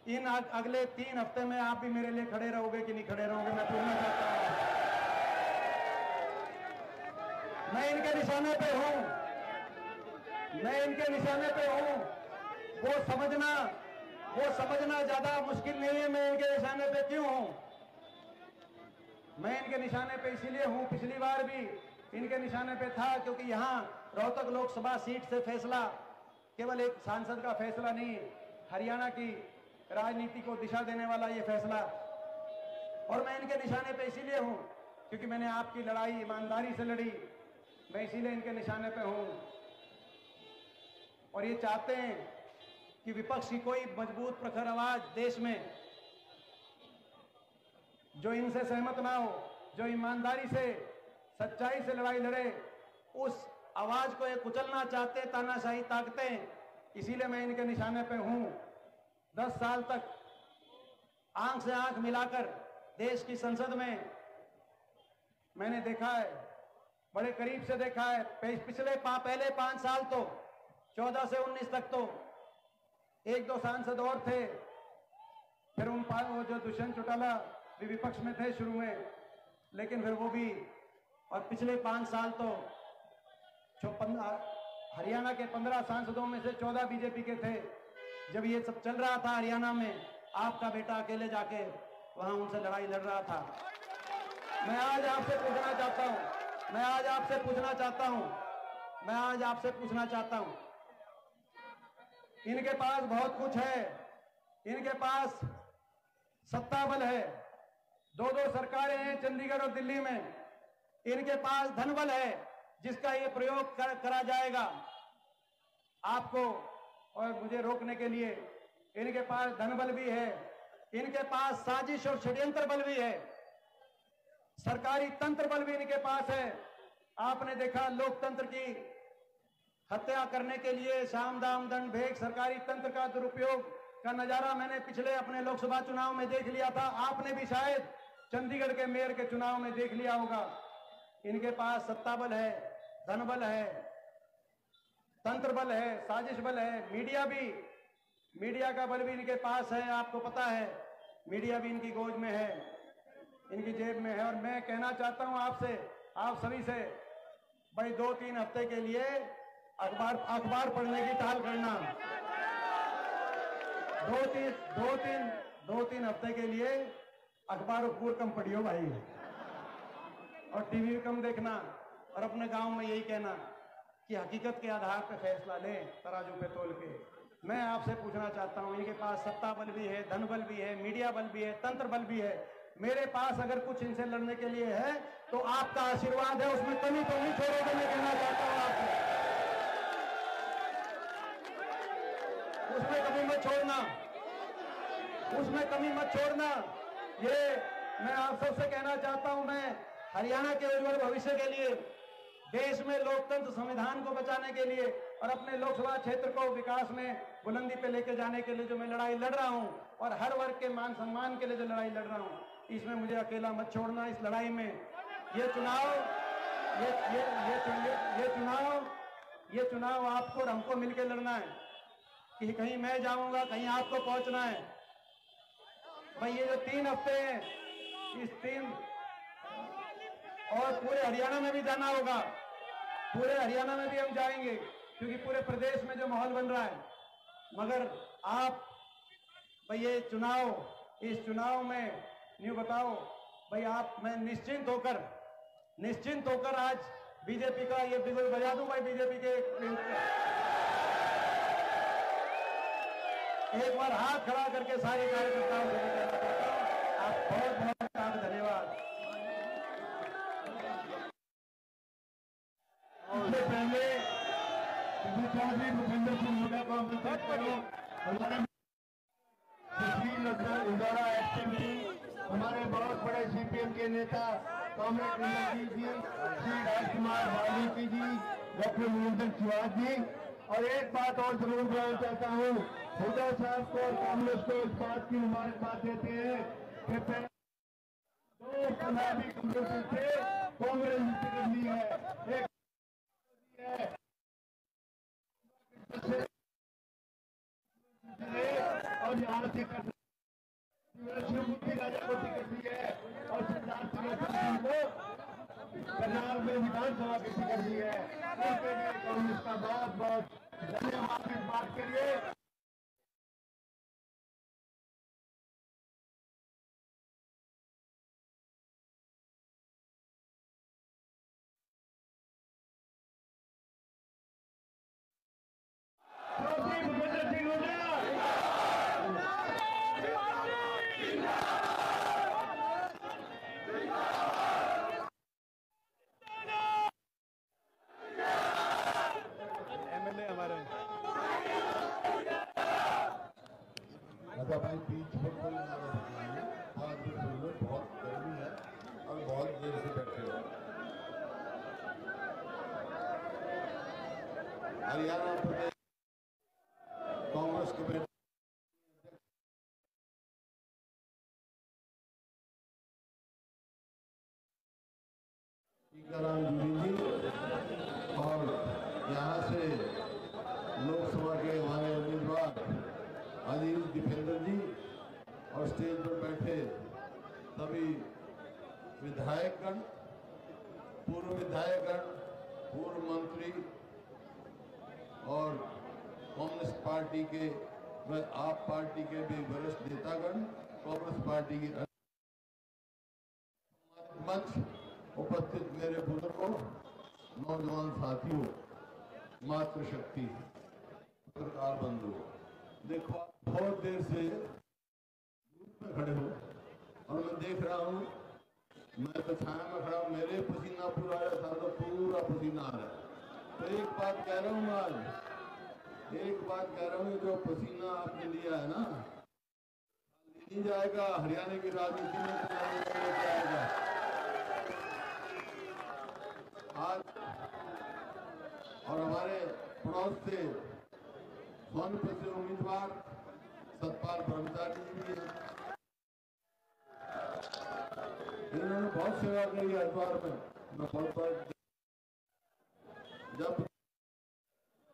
इन अगले 3 हफ्ते में आप भी मेरे लिए खड़े रहोगे कि नहीं खड़े रहोगे, मैं पूछना चाहता हूं। मैं इनके निशाने पे हूं, मैं इनके निशाने पे हूं। वो समझना ज्यादा मुश्किल नहीं है मैं इनके निशाने पे क्यों हूं। मैं इनके निशाने पे इसीलिए हूं, पिछली बार भी इनके निशाने पे था क्योंकि यहां रोहतक लोकसभा सीट से फैसला केवल एक सांसद का फैसला नहीं, हरियाणा की राजनीति को दिशा देने वाला ये फैसला। और मैं इनके निशाने पे इसीलिए हूं क्योंकि मैंने आपकी लड़ाई ईमानदारी से लड़ी, मैं इसीलिए इनके निशाने पे हूं। और ये चाहते हैं कि विपक्ष की कोई मजबूत प्रखर आवाज देश में जो इनसे सहमत ना हो, जो ईमानदारी से सच्चाई से लड़ाई लड़े, उस आवाज को ये कुचलना चाहते तानाशाही ताकतें, इसीलिए मैं इनके निशाने पे हूं। 10 साल तक आंख से आंख मिलाकर देश की संसद में मैंने देखा है, बड़े करीब से देखा है। पहले 5 साल तो 14 से 19 तक तो 1-2 सांसद और थे, फिर वो जो दुष्यंत चौटाला भी विपक्ष में थे शुरू में, लेकिन फिर वो भी, और पिछले 5 साल तो हरियाणा के 15 सांसदों में से 14 बीजेपी के थे। जब ये सब चल रहा था हरियाणा में, आपका बेटा अकेले जाके वहां उनसे लड़ाई लड़ रहा था। मैं आज आपसे पूछना चाहता हूं, इनके पास बहुत कुछ है, इनके पास सत्ता बल है, 2-2 सरकारें हैं चंडीगढ़ और दिल्ली में, इनके पास धन बल है जिसका ये प्रयोग करा जाएगा आपको और मुझे रोकने के लिए। इनके पास धन बल भी है, इनके पास साजिश और षड्यंत्र बल भी है, सरकारी तंत्र बल भी इनके पास है। आपने देखा लोकतंत्र की हत्या करने के लिए साम दाम दंड भेद सरकारी तंत्र का दुरुपयोग का नजारा मैंने पिछले अपने लोकसभा चुनाव में देख लिया था। आपने भी शायद चंडीगढ़ के मेयर के चुनाव में देख लिया होगा। इनके पास सत्ता बल है, धन बल है, तंत्र बल है, साजिश बल है, मीडिया का बल भी इनके पास है। आपको पता है मीडिया भी इनकी गोद में है, इनकी जेब में है। और मैं कहना चाहता हूं आपसे, आप सभी से, भाई 2-3 हफ्ते के लिए अखबार पढ़ने की टाल करना। 2-3 हफ्ते के लिए अखबार कम पढ़ियो भाई, और टीवी कम देखना, और अपने गांव में यही कहना कि हकीकत के आधार पर फैसला लें तराजू पे तोल के। मैं आपसे पूछना चाहता हूं, इनके पास सत्ता बल भी है, धन बल भी है, मीडिया बल भी है, तंत्र बल भी है। मेरे पास अगर कुछ इनसे लड़ने के लिए है तो आपका आशीर्वाद है, उसमें कमी तो नहीं छोड़ोगे। मैं कहना चाहता हूं आपसे, उसमें कमी मत छोड़ना। ये मैं आप सबसे कहना चाहता हूं, मैं हरियाणा के उज्जवल भविष्य के लिए, देश में लोकतंत्र संविधान को बचाने के लिए और अपने लोकसभा क्षेत्र को विकास में बुलंदी पे लेके जाने के लिए जो मैं लड़ाई लड़ रहा हूं, और हर वर्ग के मान सम्मान के लिए जो लड़ाई लड़ रहा हूं, इसमें मुझे अकेला मत छोड़ना। इस लड़ाई में ये चुनाव आपको और हमको मिलकर लड़ना है कि कहीं मैं जाऊंगा, कहीं आपको पहुंचना है। भाई ये जो 3 हफ्ते हैं, इस 3 और पूरे हरियाणा में भी जाना होगा, पूरे हरियाणा में भी हम जाएंगे क्योंकि पूरे प्रदेश में जो माहौल बन रहा है। मगर आप भाई ये चुनाव, इस चुनाव में न्यू बताओ भाई आप, मैं निश्चिंत होकर आज बीजेपी का ये बिगुल बजा दूं भाई। बीजेपी के एक बार हाथ खड़ा करके सारे कार्यकर्ताओं को कहना चाहता हूं, आप बहुत धन्यवाद। उससे पहले चौधरी भूपेंद्र सिंह हुड्डा को हम करो, सुशील इंदौरा एक्टिविटी, हमारे बहुत बड़े सीपीएम के नेता कॉमरेड नीलम जी, श्री राजकुमार वाल्मीकि जी, डॉक्टर मुनिंदर सुहाग जी। और एक बात और जरूर बताना चाहता हूँ, हुड्डा साहब को और कांग्रेस को इस बात की मुबारकबाद देते हैं कि 2 पंजाबी कांग्रेस थे, कांग्रेस ने टिकट ली है, एक और यहाँ से यूपी राजा को टिकट दी है और सरदार सिंह को पंजाब में विधानसभा की टिकट दी है। उनके लिए कांग्रेस का बहुत बहुत धन्यवाद इस बात के लिए। भाई बीच पर कोई ना रखना, आज भी सुन लो, बहुत गर्मी है और बहुत देर से बैठे हो। हरियाणा प्रदेश कांग्रेस कमेटी टीकाराम जूली जी और यहाँ से लोकसभा के हमारे उम्मीदवार अजीज दीपेंद्र जी और स्टेज पर बैठे सभी विधायकगण, पूर्व विधायकगण, पूर्व मंत्री और कांग्रेस पार्टी के व आप पार्टी के भी वरिष्ठ नेतागण, कांग्रेस पार्टी की मंच उपस्थित मेरे बुजुर्गों, नौजवान साथियों, मातृशक्ति, पत्रकार बंधु, देखो बहुत देर से धूप में खड़े हो और मैं देख रहा हूँ, मैं तो छाया में खड़ा हूँ, मेरे पसीना पूरा आ रहा था तो पूरा पसीना आ रहा है। तो एक बात कह रहा हूँ, आज एक बात कह रहा हूँ, जो पसीना आपने लिया है ना, नहीं जाएगा, हरियाणा की राजनीति में तो जाएगा। आज और हमारे पड़ोस से सोनपुर से उम्मीदवार सतपाल ब्रह्मचारी जी भी हैं। इन्होंने बहुत सेवा करी हरिद्वार में। मैं बहुत बार जब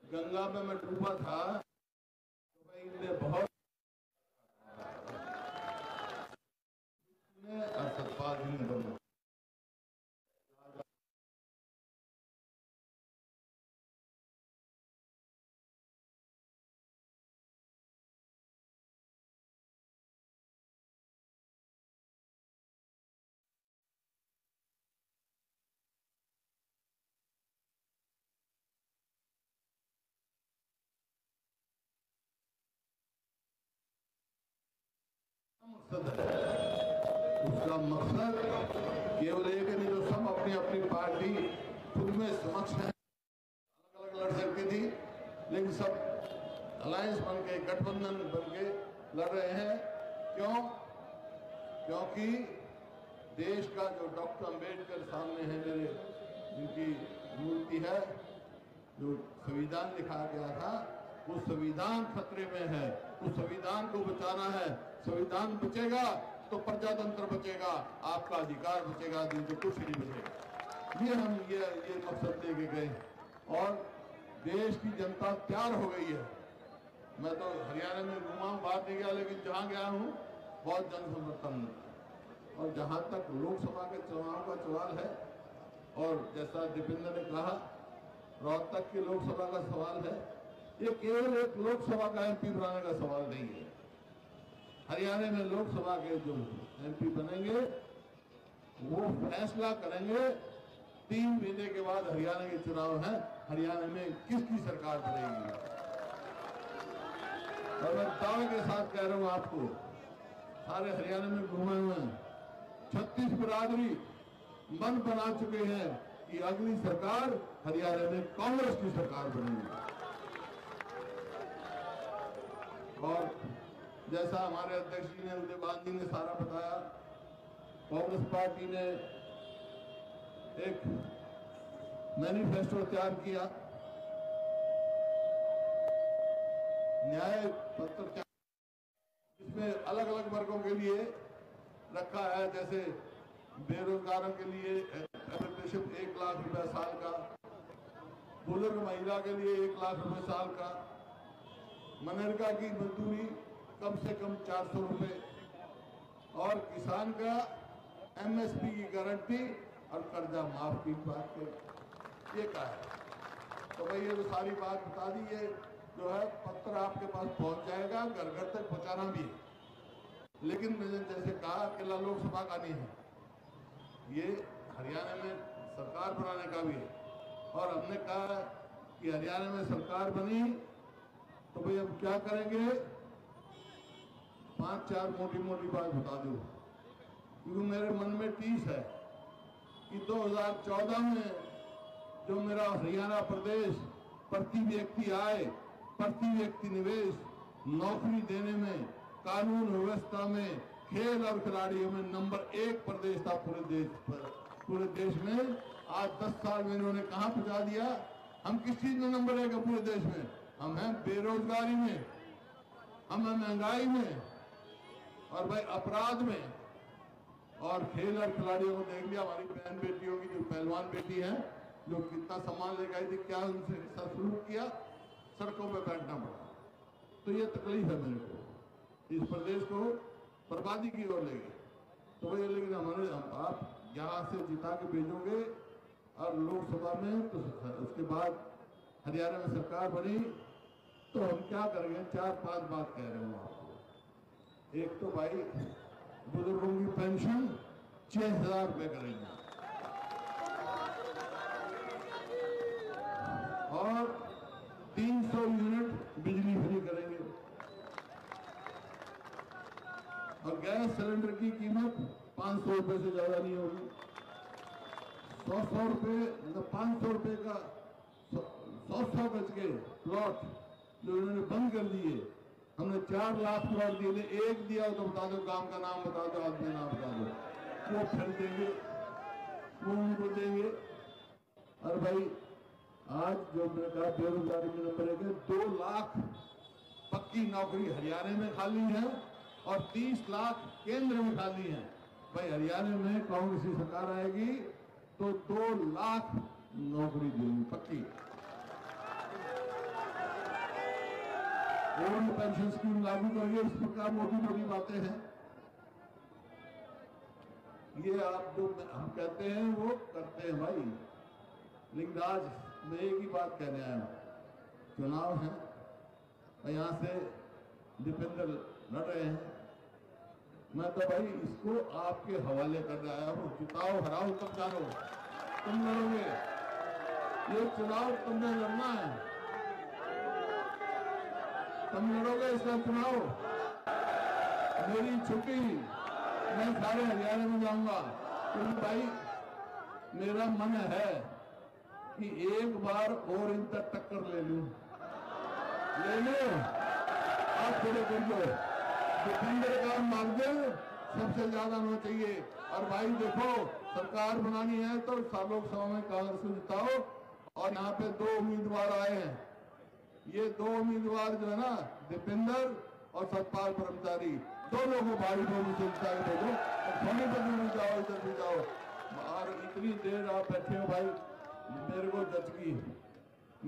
गंगा में मैं डूबा था तो भाई इनने बहुत और सतपाल जी ने दोनों उसका मकसद केवल एक नहीं, जो सब अपनी अपनी पार्टी खुद में समक्ष है, अलग अलग लड़ सकती थी, लेकिन सब अलायंस बन के, गठबंधन बन के लड़ रहे हैं। क्यों? क्योंकि देश का जो डॉक्टर अंबेडकर सामने है मेरे, जिनकी मूर्ति है, जो संविधान लिखा गया था, वो संविधान खतरे में है। उस संविधान को बचाना है। संविधान बचेगा तो प्रजातंत्र बचेगा, आपका अधिकार बचेगा, दिन तो कुछ नहीं बचेगा। ये हम ये मकसद लेके गए और देश की जनता तैयार हो गई है। मैं तो हरियाणा में घुमा हूं, बाहर नहीं गया, लेकिन जहां गया हूं बहुत जन समर्थन। और जहां तक लोकसभा के चुनाव का सवाल है, और जैसा दीपेंद्र ने कहा, रोहतक की लोकसभा का सवाल है, ये केवल एक लोकसभा का एमपी बनाने का सवाल नहीं है। हरियाणा में लोकसभा के जो एमपी बनेंगे वो फैसला करेंगे 3 महीने के बाद। हरियाणा के चुनाव हैं, हरियाणा में किसकी सरकार बनेगी। और मैं दावे के साथ कह रहा हूं आपको, सारे हरियाणा में घूमे हुए 36 बिरादरी मन बना चुके हैं कि अगली सरकार हरियाणा में कांग्रेस की सरकार बनेगी। और जैसा हमारे अध्यक्ष जी ने, उदयबान जी ने सारा बताया, कांग्रेस पार्टी ने एक मैनिफेस्टो तैयार किया, न्याय पत्र, इसमें अलग अलग वर्गों के लिए रखा है। जैसे बेरोजगारों के लिए एप्रेंटिसशिप 1 लाख रुपए साल का, बुजुर्ग महिला के लिए 1 लाख रुपए साल का, मनरेगा की मजदूरी कम से कम 400 रुपए, और किसान का MSP की गारंटी और कर्जा माफ की बात कही, ये कहा है। तो भाई ये तो सारी बात बता दी है, जो है पत्र आपके पास पहुंच जाएगा, घर घर तक पहुंचाना भी है। लेकिन मैंने जैसे कहा अकेला लोकसभा का नहीं है, ये हरियाणा में सरकार बनाने का भी है। और हमने कहा कि हरियाणा में सरकार बनी तो भाई हम क्या करेंगे, 5-4 मोटी मोटी बात बता दूं, क्योंकि मेरे मन में टीस है कि 2014 में जो मेरा हरियाणा प्रदेश प्रति व्यक्ति आय, प्रति व्यक्ति निवेश, नौकरी देने में, कानून व्यवस्था में, खेल और खिलाड़ियों में नंबर 1 प्रदेश था पूरे देश में। आज 10 साल में इन्होंने कहां पहुंचा दिया। हम किस चीज में नंबर 1 है पूरे देश में? हम हैं बेरोजगारी में, हम हैं महंगाई में, और भाई अपराध में। और खेल और खिलाड़ियों को देख लिया, हमारी बहन बेटियों की जो पहलवान बेटी है, जो कितना सम्मान लेकर आई थी, क्या उनसे सलूक किया, सड़कों पे बैठना पड़ा। तो ये तकलीफ है मेरे को, इस प्रदेश को बर्बादी की ओर ले गए। तो भाई लेकिन आप यहाँ से जिता के भेजोगे और लोकसभा में, तो उसके बाद हरियाणा में सरकार बनी तो हम क्या करेंगे? 4-5 बात कह रहे हूँ आपको। एक तो भाई बुजुर्गों की पेंशन 6,000 रुपए करेंगे, और 300 यूनिट बिजली फ्री करेंगे, और गैस सिलेंडर की कीमत 500 रुपए से ज्यादा नहीं होगी। 100 रुपए, मतलब 500 रुपए का 100 गज के प्लॉट जो इन्होंने बंद कर दिए, हमने 4 लाख प्लॉट दिए। एक दिया तो बता दो, गांव का नाम बता दो, आदमी नाम बता दो, वो फिर देंगे, वो उनको देंगे। और भाई आज जो मैंने कहा बेरोजगारी में नंबर 1 है, 2 लाख पक्की नौकरी हरियाणा में खाली है और 30 लाख केंद्र में खाली है। भाई हरियाणा में कांग्रेस की सरकार आएगी तो 2 लाख नौकरी देंगी पक्की। ओल्ड पेंशन स्कीम लागू करेंगे। इस प्रकार मोटी बातें हैं, ये आप जो हम कहते हैं वो करते हैं भाई। लेकिन आज मैं एक ही बात कहने आया हूं, चुनाव है, यहां से दीपेंद्र लड़ रहे हैं, मैं तो भाई इसको आपके हवाले करने आया हूं। जिताओ हराओ तब जानो, तुम लड़ोगे, ये चुनाव तुमने लड़ना है, तुम लड़ोगे इसका चुनाव। मेरी छुट्टी, मैं सारे हरियाणा में जाऊंगा, क्योंकि भाई मेरा मन है कि एक बार और इन तक टक्कर ले लो, आप थोड़े कर लो। दीपेंद्र का मार्जिन सबसे ज्यादा होना चाहिए। और भाई देखो, सरकार बनानी है तो लोकसभा में कांग्रेस को जिताओ। और यहाँ पे 2 उम्मीदवार आए हैं, ये 2 उम्मीदवार जो है ना, दीपेंद्र और सतपाल ब्रह्मचारी, दोनों को भारी बहुमत से जिता के भेजो। सोनीपत में भी जाओ, इधर भी जाओ। और इतनी देर आप बैठे हो भाई, मेरे को जचगी,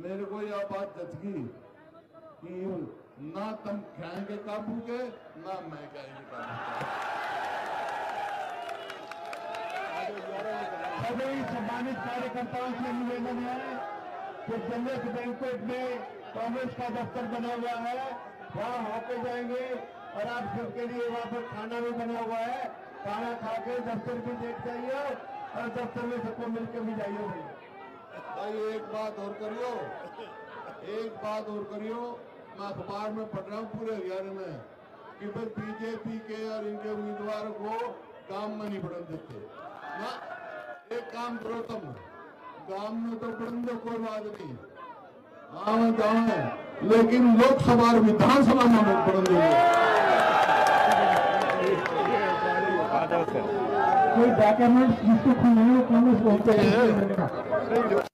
मेरे को यह बात जचगी कि ना तुम खाएंगे काबू के, ना मैं खाएंगे काबू के। सभी सम्मानित कार्यकर्ताओं से निवेदन है कि जनरल बैंक्वेट में कांग्रेस का दफ्तर बना हुआ है, वहाँ होके जाएंगे। और आप सबके लिए वहाँ पर खाना भी बना हुआ है, खाना खा के दफ्तर भी देख जाइए और दफ्तर में सबको मिलकर भी जाइए। भाई एक बात और करियो, एक बात और करियो, मैं अखबार में पढ़ रहा हूँ पूरे हरियाणा में कि भाई बीजेपी के और इनके उम्मीदवारों को काम में नहीं बढ़न देते ना। एक काम करो तुम, काम में तो बढ़न दो, कोई बात नहीं, हाँ जाओ, लेकिन लोकसभा और विधानसभा में बढ़न देंगे। कोई डॉक्यूमेंट जिसको खुले कांग्रेस को